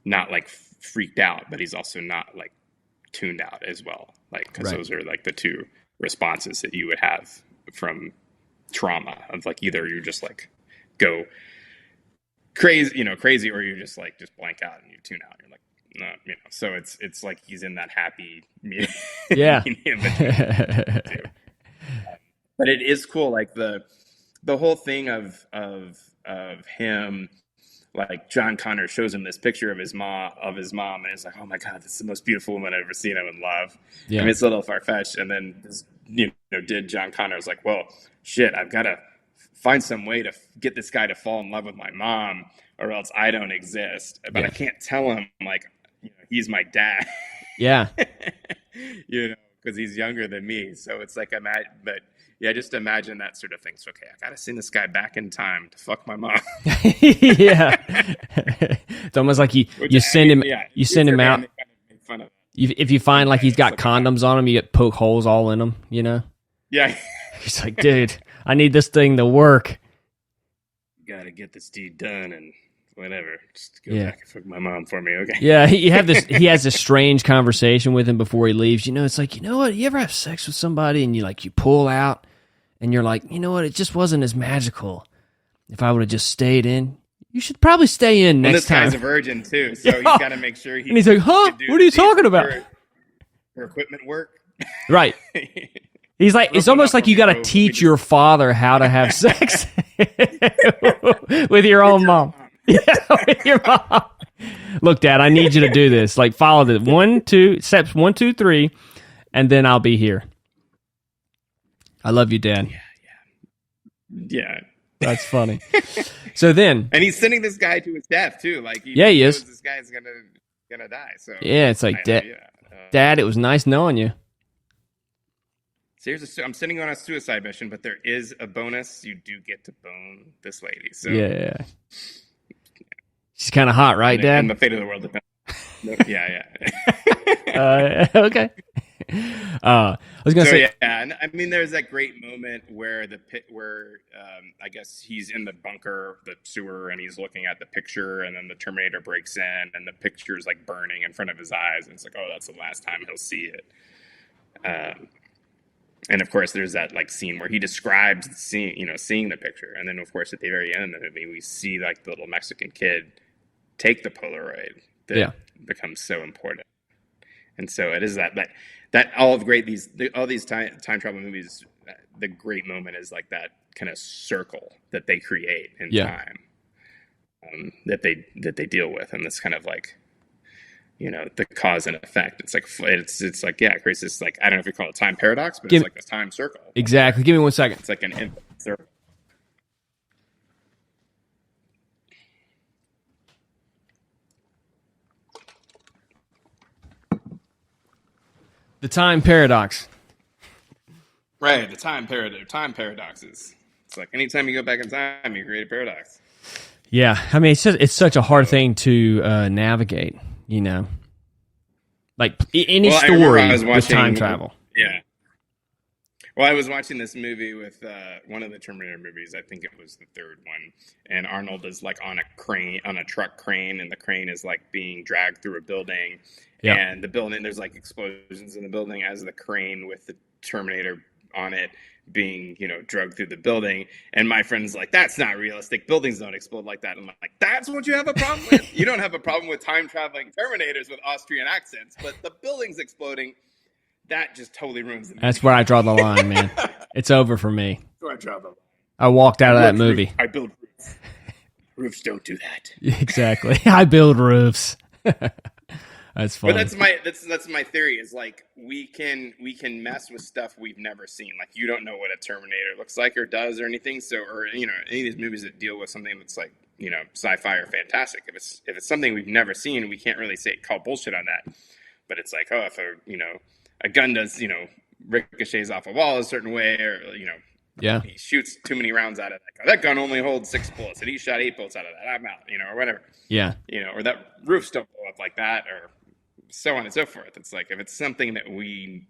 like freaked out, but he's also not like tuned out as well. Like, because those are like the two responses that you would have from trauma, of like either you just like go crazy, or you just blank out and you tune out. You're like, no, so it's like he's in that happy medium. Yeah. But it is cool, like the whole thing of him, like John Connor shows him this picture of his mom, and it's like, oh my God, this is the most beautiful woman I've ever seen. I'm in love. Yeah. I mean, it's a little far fetched. And then John Connor's like, well, shit, I've got to find some way to get this guy to fall in love with my mom, or else I don't exist. But I can't tell him like, he's my dad. Yeah. Because he's younger than me. So it's like, just imagine that sort of thing. So, okay, I got to send this guy back in time to fuck my mom. Yeah. It's almost like you send him out. Kind of make fun of if you find like he's got condoms on him, you get poke holes all in him, Yeah. He's like, dude, I need this thing to work. Got to get this deed done and whatever. Just go back and fuck my mom for me, okay? Yeah, he has this strange conversation with him before he leaves. It's like, you know what? You ever have sex with somebody and you pull out and you're like, you know what, it just wasn't as magical. If I would have just stayed in, you should probably stay in next this time. This guy's a virgin too, so he's got to make sure he. And he's like, huh? What are you talking about? For equipment work. Right. He's like, it's almost like you got to teach your father how to have sex with your own mom. Yeah, with your mom. Look, Dad, I need you to do this. Like, follow the steps 1, 2, 3, and then I'll be here. I love you, Dad. Yeah. That's funny. So then, and he's sending this guy to his death too. Like, he is. This guy's gonna die. So yeah, it's like, Dad, it was nice knowing you. So I'm sending you on a suicide mission, but there is a bonus. You do get to bone this lady. So yeah. She's kind of hot, right, Dad? And the fate of the world depends. Yeah. Okay. I was gonna say, yeah. And I mean, there's that great moment where I guess he's in the bunker, the sewer, and he's looking at the picture, and then the Terminator breaks in, and the picture's like burning in front of his eyes, and it's like, oh, that's the last time he'll see it. And of course, there's that like scene where he describes seeing the picture, and then of course at the very end of the movie, we see like the little Mexican kid take the Polaroid that becomes so important. And so it is that all of these time travel movies, the great moment is like that kind of circle that they create in time, that they deal with, and this kind of like, the cause and effect. It's like Chris, it's like, I don't know if you call it time paradox, but it's like this time circle. Exactly. Give me 1 second. It's like an infinite circle. The time paradox. Right, the time paradoxes. It's like anytime you go back in time, you create a paradox. Yeah, I mean, it's such a hard thing to navigate. Like any story with time travel. Yeah. Well, I was watching this movie with one of the Terminator movies. I think it was the third one, and Arnold is like on a truck crane, and the crane is like being dragged through a building. Yeah. And the building, there's like explosions in the building as the crane with the Terminator on it being, dragged through the building. And my friend's like, that's not realistic. Buildings don't explode like that. And I'm like, that's what you have a problem with? You don't have a problem with time traveling Terminators with Austrian accents, but the buildings exploding, that just totally ruins the movie. That's where I draw the line, man. It's over for me. That's where I draw the line. I walked out of that movie. I build roofs. Roofs don't do that. Exactly. I build roofs. That's funny. But that's my theory. Is like we can mess with stuff we've never seen. Like, you don't know what a Terminator looks like or does or anything. So, or any of these movies that deal with something that's like sci-fi or fantastic. If it's something we've never seen, we can't really call bullshit on that. But it's like, oh, if a gun does ricochets off a wall a certain way, or he shoots too many rounds out of that gun. That gun only holds 6 bullets, and he shot 8 bullets out of that. I'm out, or whatever. Yeah. Or that roofs don't blow up like that, or so on and so forth. It's like, if it's something that we,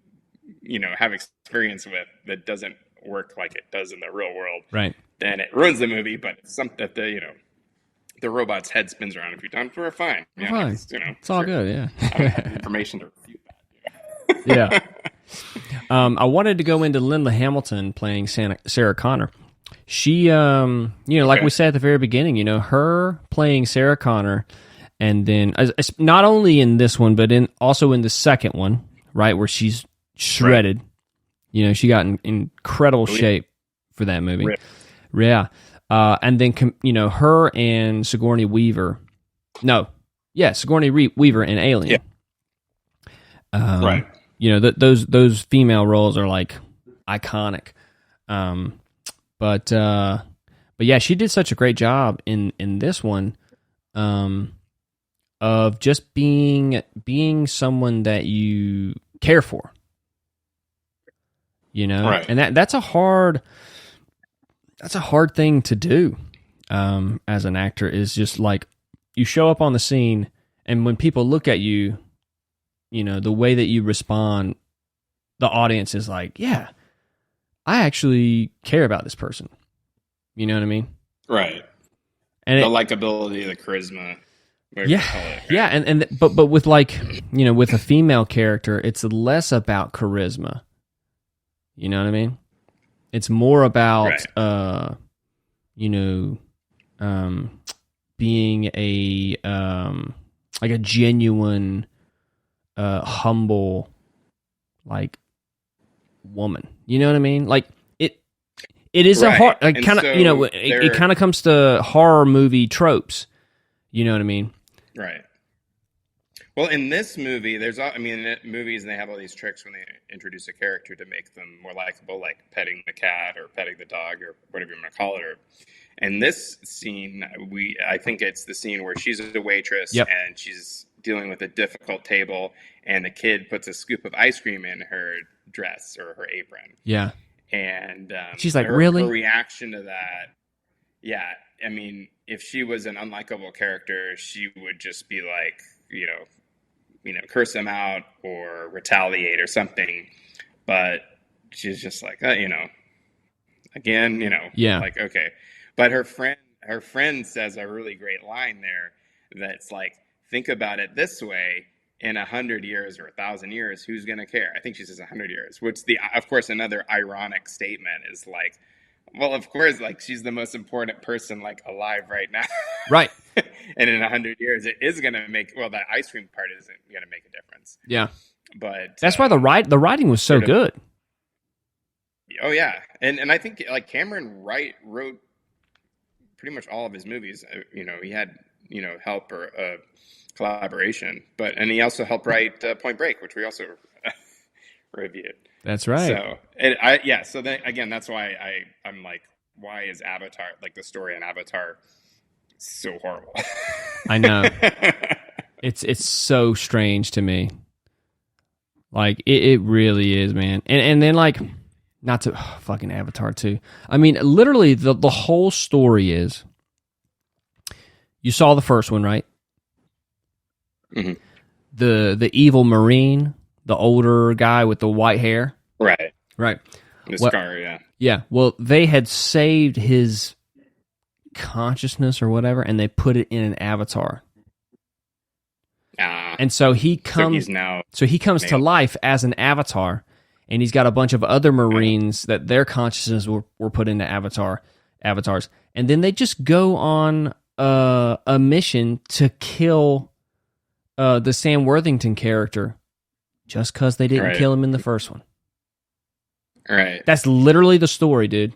have experience with that doesn't work like it does in the real world, right? Then it ruins the movie. But it's something that the robot's head spins around a few times, we're fine. We're fine. It's all good. Yeah. I don't have information to refute that. Yeah. I wanted to go into Linda Hamilton playing Sarah Connor. She, like we said at the very beginning, her playing Sarah Connor. And then, not only in this one, but also in the second one, right, where she's shredded. Right. She got in incredible shape for that movie. Rip. Yeah. And then, her and Sigourney Weaver. Sigourney Weaver in Alien. Yeah. Right. Those female roles are like iconic. But yeah, she did such a great job in this one. Of just being someone that you care for, right. And that's a hard thing to do as an actor, is just like, you show up on the scene, and when people look at you, the way that you respond, the audience is like, yeah, I actually care about this person. You know what I mean? Right. And the likability, the charisma. But with with a female character, it's less about charisma. You know what I mean? It's more about Right. you know, being a like a genuine, humble, like woman. You know what I mean? Like it is a horror, Right. like, And kind of, you know, so it kind of comes to horror movie tropes. You know what I mean? right. Well, in this movie, I mean, in movies, they have all these tricks when they introduce a character to make them more likable, like petting the cat or petting the dog or whatever you want to call it. Or in this scene, I think it's the scene where she's a waitress Yep. and she's dealing with a difficult table, and the kid puts a scoop of ice cream in her dress or her apron, Yeah. and She's like, her really? reaction to that, yeah, I mean, if she was an unlikable character, she would just be like, curse him out or retaliate or something. But she's just like, again, Yeah. like, okay. But her friend says a really great line there that's like, think about it this way: in 100 years or 1,000 years, who's going to care? I think she says 100 years, which of course, another ironic statement is like, well, of course, like she's the most important person like alive right now. Right. And in 100 years, it is going to make, well, that ice cream part isn't going to make a difference. Yeah. But That's why the writing was so sort of, good. oh yeah, and I think like Cameron Wright wrote pretty much all of his movies. He had help or collaboration, and he also helped write Point Break, which we also reviewed. That's right. So so then again, that's why I'm like, why is Avatar, like the story in Avatar, so horrible? I know. It's so strange to me. Like it really is, man. And then like, not to fucking Avatar too. I mean, literally the whole story is, you saw the first one, right? Mm-hmm. The evil Marine, the older guy with the white hair. Right. Right. The scar, yeah. Yeah. Well, they had saved his consciousness or whatever, and they put it in an avatar. And so he comes to life as an avatar, and he's got a bunch of other Marines that their consciousness were put into avatars, and then they just go on a mission to kill the Sam Worthington character just because they didn't kill him in the first one. Right. That's literally the story, dude.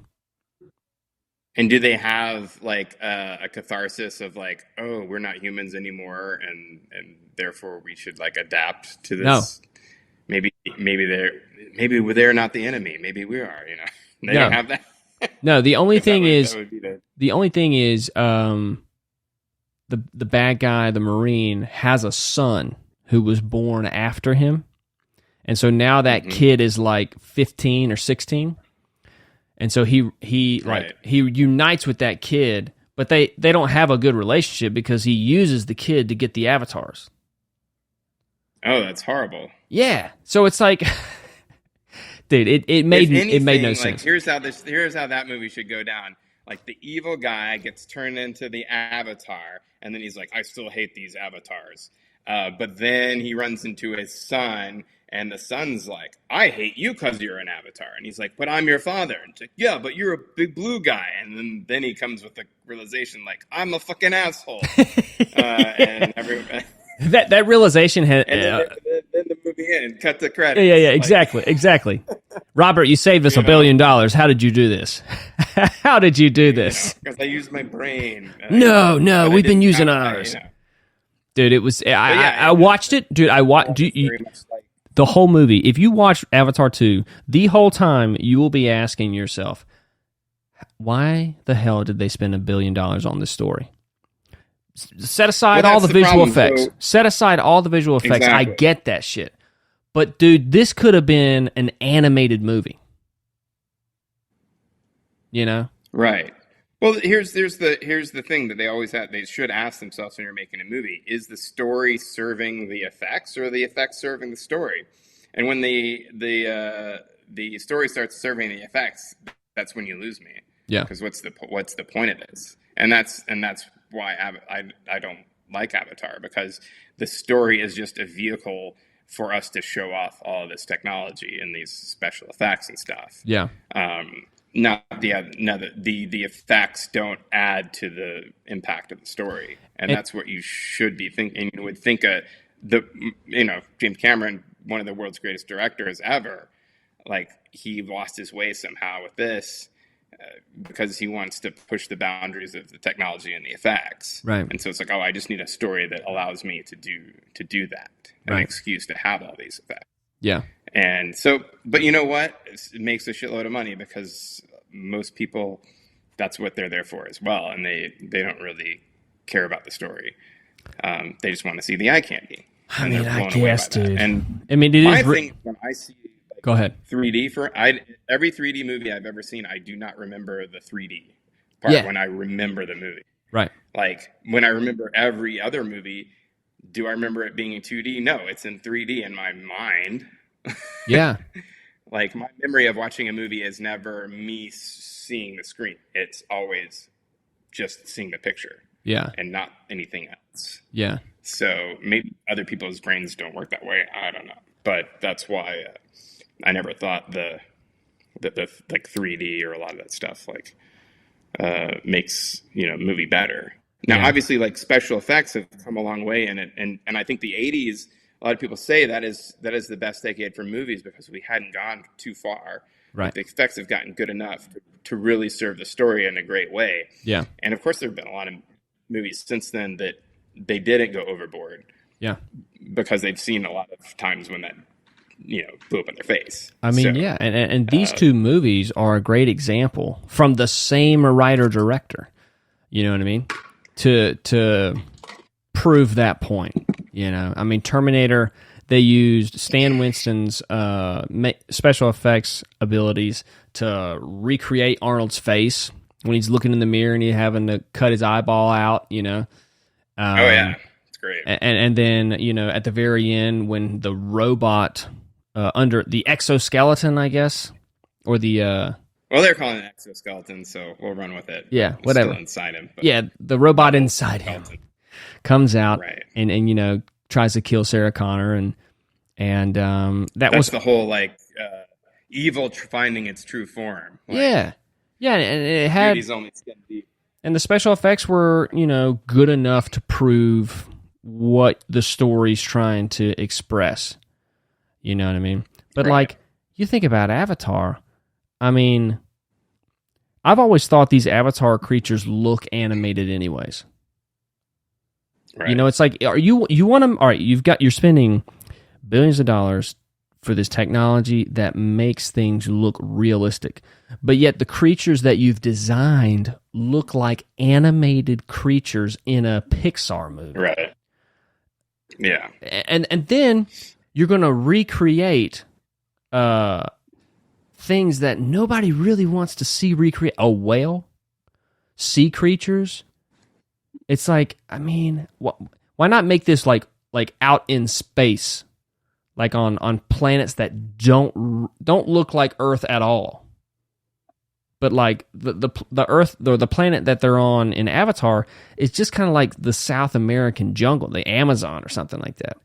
And do they have like a catharsis of like, oh, we're not humans anymore, and therefore we should like adapt to this? No. Maybe they're not the enemy. Maybe we are. They don't have that. No, the only thing is the bad guy, the Marine, has a son who was born after him, and so now that kid is like 15 or 16. And so he unites with that kid, but they don't have a good relationship because he uses the kid to get the avatars. Oh, that's horrible. Yeah. So it's like, dude, it made no sense. Like, here's how that movie should go down. Like, the evil guy gets turned into the avatar, and then he's like, I still hate these avatars. But then he runs into his son, and the son's like, I hate you because you're an avatar. And he's like, but I'm your father. And it's like, yeah, but you're a big blue guy. And then he comes with the realization, like, I'm a fucking asshole. And everybody... That realization had... And then the movie ends, cut the credits. Yeah, exactly. Robert, you saved us $1 billion. How did you do this? How did you do this? Because I used my brain. No, we've been using ours. Dude, it was... I watched it. Dude, the whole movie, if you watch Avatar 2, the whole time you will be asking yourself, why the hell did they spend $1 billion on this story? Set aside all the visual effects. Set aside all the visual effects. Exactly. I get that shit. But dude, this could have been an animated movie. You know? Right. Well, here's the thing that they should ask themselves when you're making a movie: is the story serving the effects, or the effects serving the story? And when the story starts serving the effects, that's when you lose me. Yeah. Because what's the point of this? And that's why I don't like Avatar, because the story is just a vehicle for us to show off all of this technology and these special effects and stuff. Yeah. not the effects don't add to the impact of the story, and that's what you should be thinking. You would think James Cameron, one of the world's greatest directors ever, like he lost his way somehow with this because he wants to push the boundaries of the technology and the effects, right? And so it's like, oh, I just need a story that allows me to do that, an excuse to have all these effects. Yeah. And so, but you know what? It makes a shitload of money because most people, that's what they're there for as well. And they don't really care about the story. They just want to see the eye candy. I mean, I guess, dude. And I mean, my thing when I see go ahead 3D every 3D movie I've ever seen, I do not remember the 3D part when I remember the movie. Right. Like when I remember every other movie, do I remember it being in 2D? No, it's in 3D in my mind. Yeah. Like my memory of watching a movie is never me seeing the screen. It's always just seeing the picture. Yeah. And not anything else. Yeah. So maybe other people's brains don't work that way. I don't know. But that's why I never thought the like 3D or a lot of that stuff like makes, movie better. Now, obviously, like special effects have come a long way in it. And I think the 80s, a lot of people say that is the best decade for movies because we hadn't gone too far. Right. The effects have gotten good enough to really serve the story in a great way. Yeah. And of course, there have been a lot of movies since then that they didn't go overboard. Yeah. Because they've seen a lot of times when that, blew up in their face. I mean, and these two movies are a great example from the same writer-director. You know what I mean? To prove that point. I mean, Terminator, they used Stan Winston's special effects abilities to recreate Arnold's face when he's looking in the mirror and he's having to cut his eyeball out, oh, yeah. It's great. And then, at the very end when the robot under the exoskeleton, I guess, or the... well, they're calling it exoskeleton, so we'll run with it. Yeah, whatever. Still inside him. Yeah, the robot inside him comes out and tries to kill Sarah Connor and that's the whole like evil finding its true form. Like, yeah, and it had only skin deep. And the special effects were good enough to prove what the story's trying to express. You know what I mean? But like you think about Avatar, I mean, I've always thought these Avatar creatures look animated anyways. Right. It's like, you want them? All right, you're spending billions of dollars for this technology that makes things look realistic, but yet the creatures that you've designed look like animated creatures in a Pixar movie. Right. Yeah. And then you're going to recreate things that nobody really wants to see recreate. A whale? Sea creatures? It's like, I mean, why not make this like out in space, like on planets that don't look like Earth at all, but like the Earth, the planet that they're on in Avatar is just kind of like the South American jungle, the Amazon or something like that.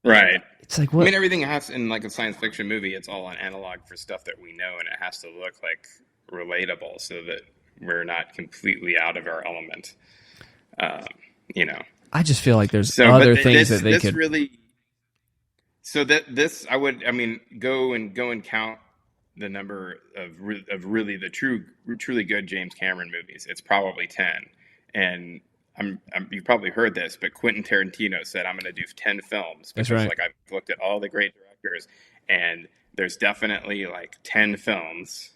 Right. It's like what? I mean, everything has in like a science fiction movie. It's all on analog for stuff that we know, and it has to look like relatable so that we're not completely out of our element. I just feel like there's other things that they could really. So I mean, go and count the number of really the truly good James Cameron movies. It's probably 10, and you've probably heard this, but Quentin Tarantino said, "I'm going to do 10 films." That's right. Like I've looked at all the great directors, and there's definitely like 10 films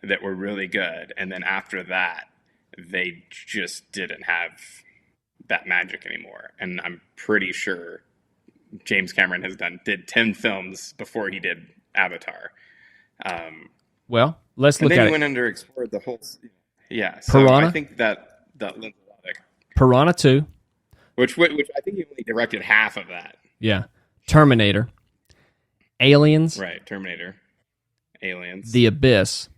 that were really good, and then after that, they just didn't have that magic anymore. And I'm pretty sure James Cameron did 10 films before he did Avatar. Well, let's look at it. And then he went under explored the whole. Yeah, so Piranha? I think that lends a lot. Piranha 2. Which I think he only directed half of that. Yeah. Terminator. Aliens. Right, Terminator. Aliens. The Abyss.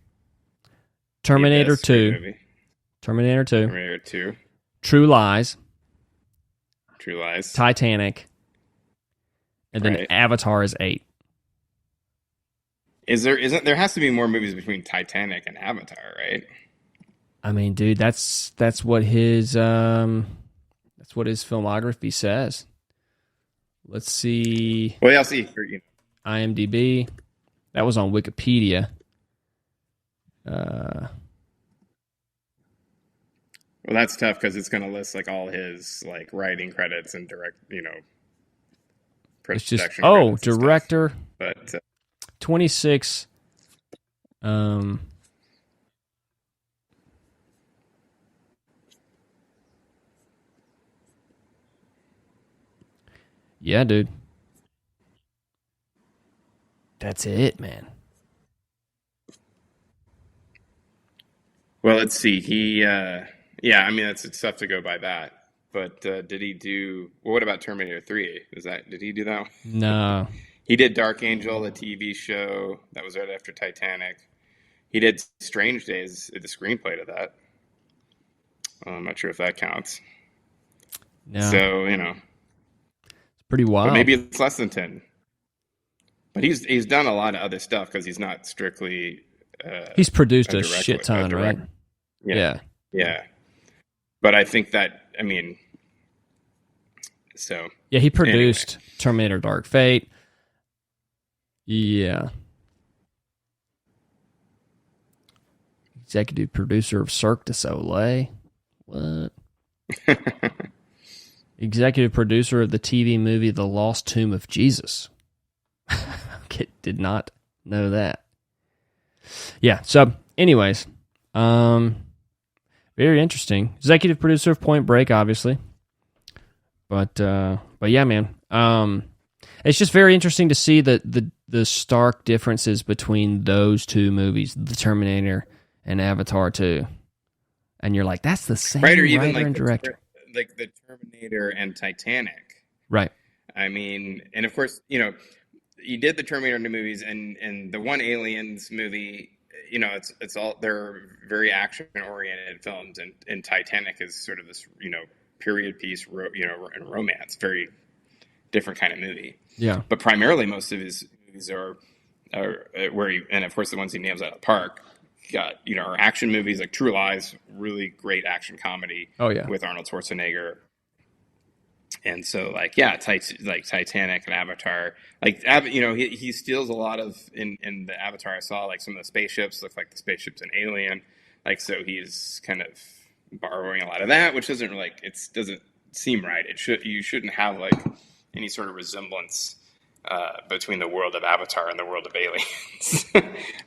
Terminator 2. Terminator 2. Terminator 2. True Lies. True Lies. Titanic. And then Avatar is 8. Isn't there has to be more movies between Titanic and Avatar, right? I mean, dude, that's what his filmography says. Let's see, Well, yeah, I'll see. You IMDb. That was on Wikipedia. Well, that's tough because it's going to list like all his like writing credits and direct, It's just production credits and stuff. director But 26. Yeah, dude. That's it, man. well, let's see. Yeah, I mean, it's tough to go by that. But did he do? Well, what about Terminator 3? Did he do that one? No. He did Dark Angel, the TV show that was right after Titanic. He did Strange Days, the screenplay to that. I'm not sure if that counts. No. So It's pretty wild. but maybe it's less than 10. But he's done a lot of other stuff because he's not strictly. He's produced a a direct- shit a ton, right? direct- Yeah. Yeah. But I think that so Yeah, he produced Terminator Dark Fate. Yeah. Executive producer of Cirque du Soleil. What? Executive producer of the TV movie The Lost Tomb of Jesus. Did not know that. Yeah, so anyways, very interesting. Executive producer of Point Break, obviously. But yeah, man. It's just very interesting to see the stark differences between those two movies, The Terminator and Avatar 2. And you're like, that's the same right, or even writer like and director. like the Terminator and Titanic. Right. I mean, and of course, he did the Terminator movies and the one Aliens movie. It's all they're very action oriented films, and Titanic is sort of this period piece, and romance, very different kind of movie. Yeah. But primarily, most of his movies are where and of course the ones he nails out of the park. Got are action movies like True Lies, really great action comedy. Oh, yeah. With Arnold Schwarzenegger. And so like Titanic and Avatar, he steals a lot of in the Avatar. I saw like some of the spaceships look like the spaceships in Alien, so he's kind of borrowing a lot of that, which doesn't doesn't seem right. You shouldn't have like any sort of resemblance between the world of Avatar and the world of Aliens.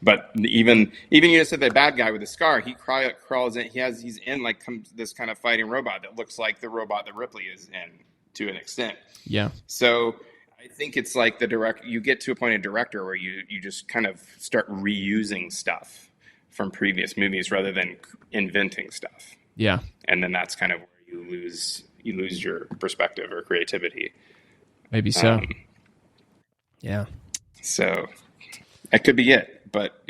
But even you just said that bad guy with the scar, he crawls in. He's in like this kind of fighting robot that looks like the robot that Ripley is in to an extent. Yeah. So I think it's like you get to a point in director where you just kind of start reusing stuff from previous movies rather than inventing stuff. Yeah. And then that's kind of where you lose your perspective or creativity. Maybe so. Yeah. So that could be it, but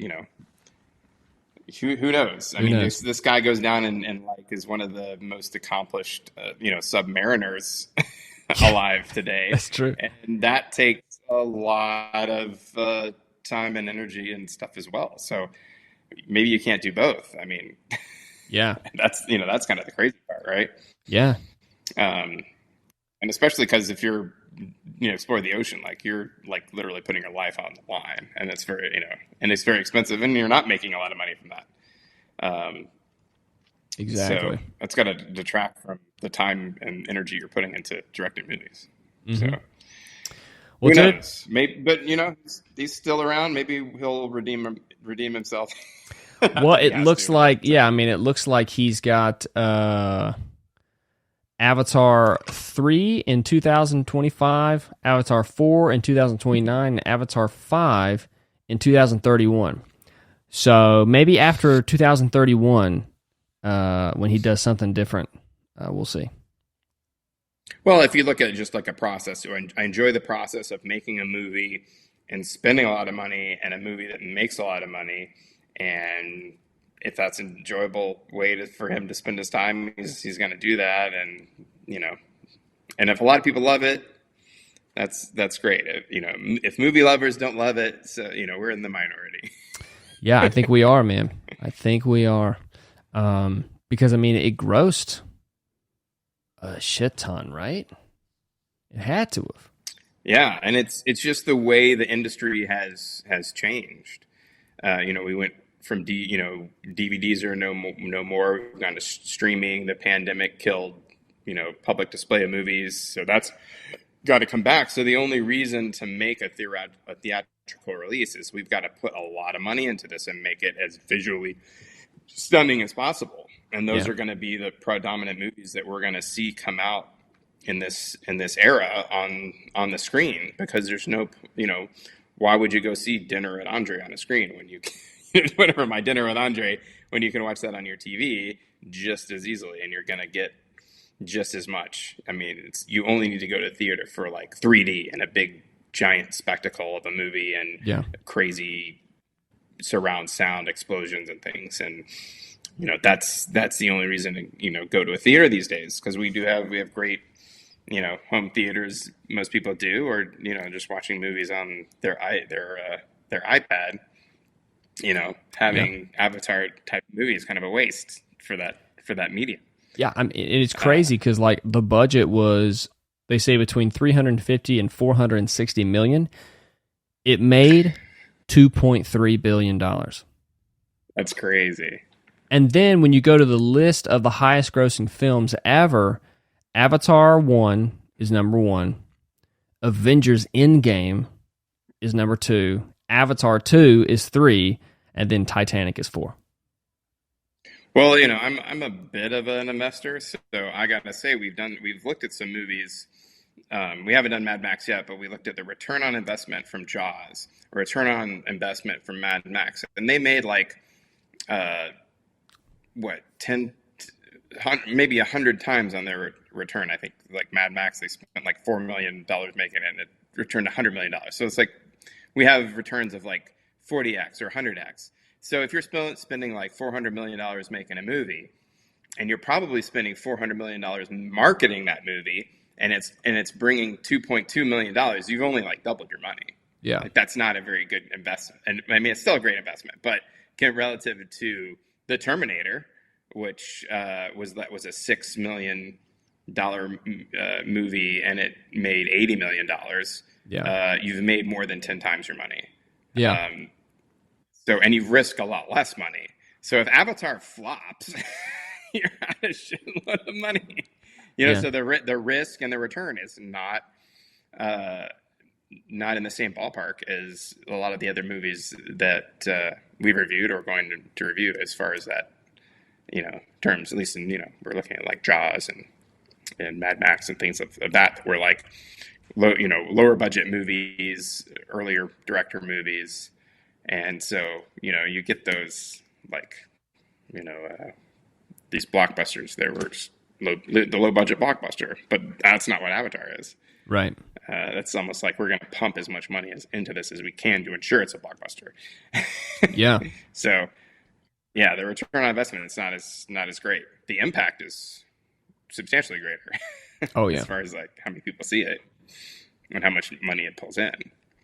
who knows? I mean, knows? this guy goes down and like is one of the most accomplished, submariners alive today. That's true. And that takes a lot of time and energy and stuff as well. So maybe you can't do both. I mean, yeah, that's kind of the crazy part, right? Yeah. And especially because if you're explore the ocean, like you're like literally putting your life on the line, and it's very and it's very expensive, and you're not making a lot of money from that. Exactly. So that's got to detract from the time and energy you're putting into directing movies. Mm-hmm. So Well, who knows? Maybe, but he's still around. Maybe he'll redeem himself. Well, it looks like it looks like he's got Avatar 3 in 2025, Avatar 4 in 2029, and Avatar 5 in 2031. So maybe after 2031, when he does something different, we'll see. Well, if you look at it just like a process, I enjoy the process of making a movie and spending a lot of money, and a movie that makes a lot of money, and if that's an enjoyable way for him to spend his time, he's going to do that. And, and if a lot of people love it, that's great. If movie lovers don't love it, so we're in the minority. Yeah, I think we are, man. I think we are. Because I mean, it grossed a shit ton, right? It had to have. Yeah, and it's just the way the industry has changed. We went from DVDs are no more. We've gone to streaming. The pandemic killed public display of movies, so that's got to come back. So the only reason to make a theatrical release is we've got to put a lot of money into this and make it as visually stunning as possible. And those are going to be the predominant movies that we're going to see come out in this era on the screen, because there's no, why would you go see Dinner with Andre on a screen when you whatever, My Dinner with Andre, when you can watch that on your TV just as easily, and you're going to get just as much. I mean, you only need to go to theater for like 3D and a big giant spectacle of a movie and crazy surround sound explosions and things. And that's the only reason to go to a theater these days, because we have great home theaters. Most people do, or just watching movies on their iPad. Having Avatar type movies kind of a waste for that medium. Yeah, I mean, it's crazy because like the budget was, they say, between 350 and 460 million. It made $2.3 billion. That's crazy. And then when you go to the list of the highest grossing films ever, Avatar 1 is number 1. Avengers Endgame is number 2. Avatar 2 is 3. And then Titanic is 4. Well, I'm a bit of an investor, so I gotta say we've looked at some movies. We haven't done Mad Max yet, but we looked at the return on investment from Jaws, or return on investment from Mad Max, and they made like 10, maybe 100 times on their return. I think like Mad Max, they spent like $4 million making it, and it returned $100 million. So it's like we have returns of like 40x or 100x. So if you're spending like $400 million making a movie, and you're probably spending $400 million marketing that movie, and it's bringing $2.2 million, you've only like doubled your money. Yeah, like, that's not a very good investment. And I mean, it's still a great investment, but relative to the Terminator, which was a $6 million movie, and it made $80 million. You've made more than 10 times your money. Yeah. And you risk a lot less money. So if Avatar flops, you're out a shitload of money. So the risk and the return is not in the same ballpark as a lot of the other movies that we've reviewed or going to review, as far as that, terms. At least in we're looking at like Jaws and Mad Max and things of that. Were like lower budget movies, earlier director movies. And so, you get those, like, these blockbusters. There were the low budget blockbuster, but that's not what Avatar is. Right. That's almost like we're going to pump as much money into this as we can to ensure it's a blockbuster. Yeah. So, yeah, the return on investment is not as great. The impact is substantially greater. Oh yeah. As far as like how many people see it and how much money it pulls in.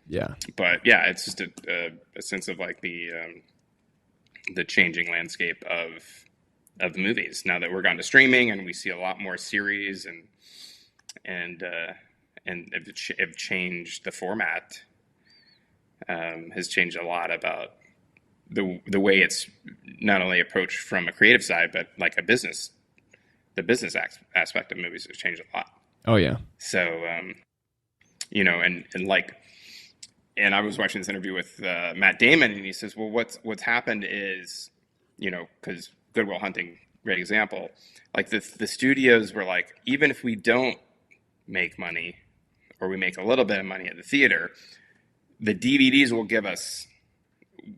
Yeah. But yeah, it's just a sense of like the changing landscape of the movies now that we're gone to streaming, and we see a lot more series and have changed the format. Has changed a lot about the way it's not only approached from a creative side, but like the business aspect of movies has changed a lot. Oh yeah. So and I was watching this interview with Matt Damon, and he says, well, what's happened is, because Good Will Hunting, great example, like the studios were like, even if we don't make money, or we make a little bit of money at the theater, the DVDs will give us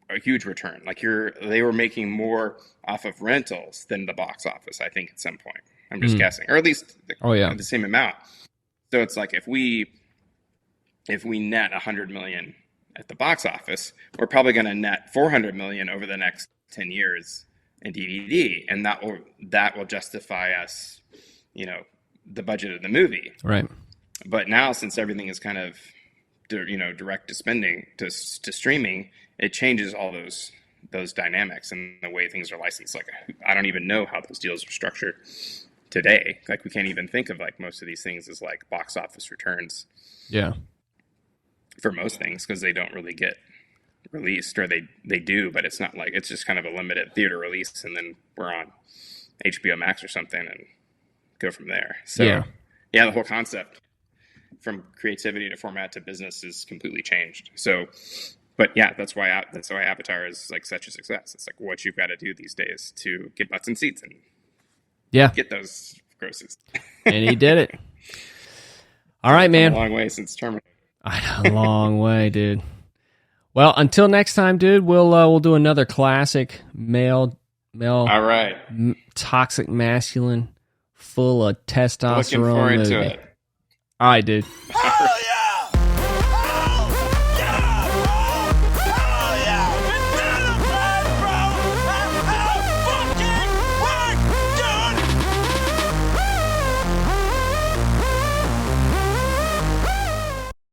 a huge return. Like they were making more off of rentals than the box office, I think, at some point. I'm just guessing, or at least the same amount. So it's like if we net 100 million at the box office, we're probably going to net 400 million over the next 10 years in DVD, and that will justify us, the budget of the movie. Right. But now, since everything is kind of, direct to spending to streaming, it changes all those dynamics and the way things are licensed. Like, I don't even know how those deals are structured today. Like, we can't even think of like most of these things as like box office returns. Yeah. For most things, because they don't really get released, or they do, but it's not like, it's just kind of a limited theater release, and then we're on HBO Max or something and go from there. So yeah, the whole concept from creativity to format to business is completely changed. So, but yeah, that's why Avatar is like such a success. It's like what you've got to do these days to get butts and seats and get those grosses. And he did it. All right, man. A long way since Terminator. A long way, dude. Well, until next time, dude, we'll do another classic male. All right. Toxic masculine, full of testosterone. Looking forward movie. to it. All right, dude. Oh, yeah!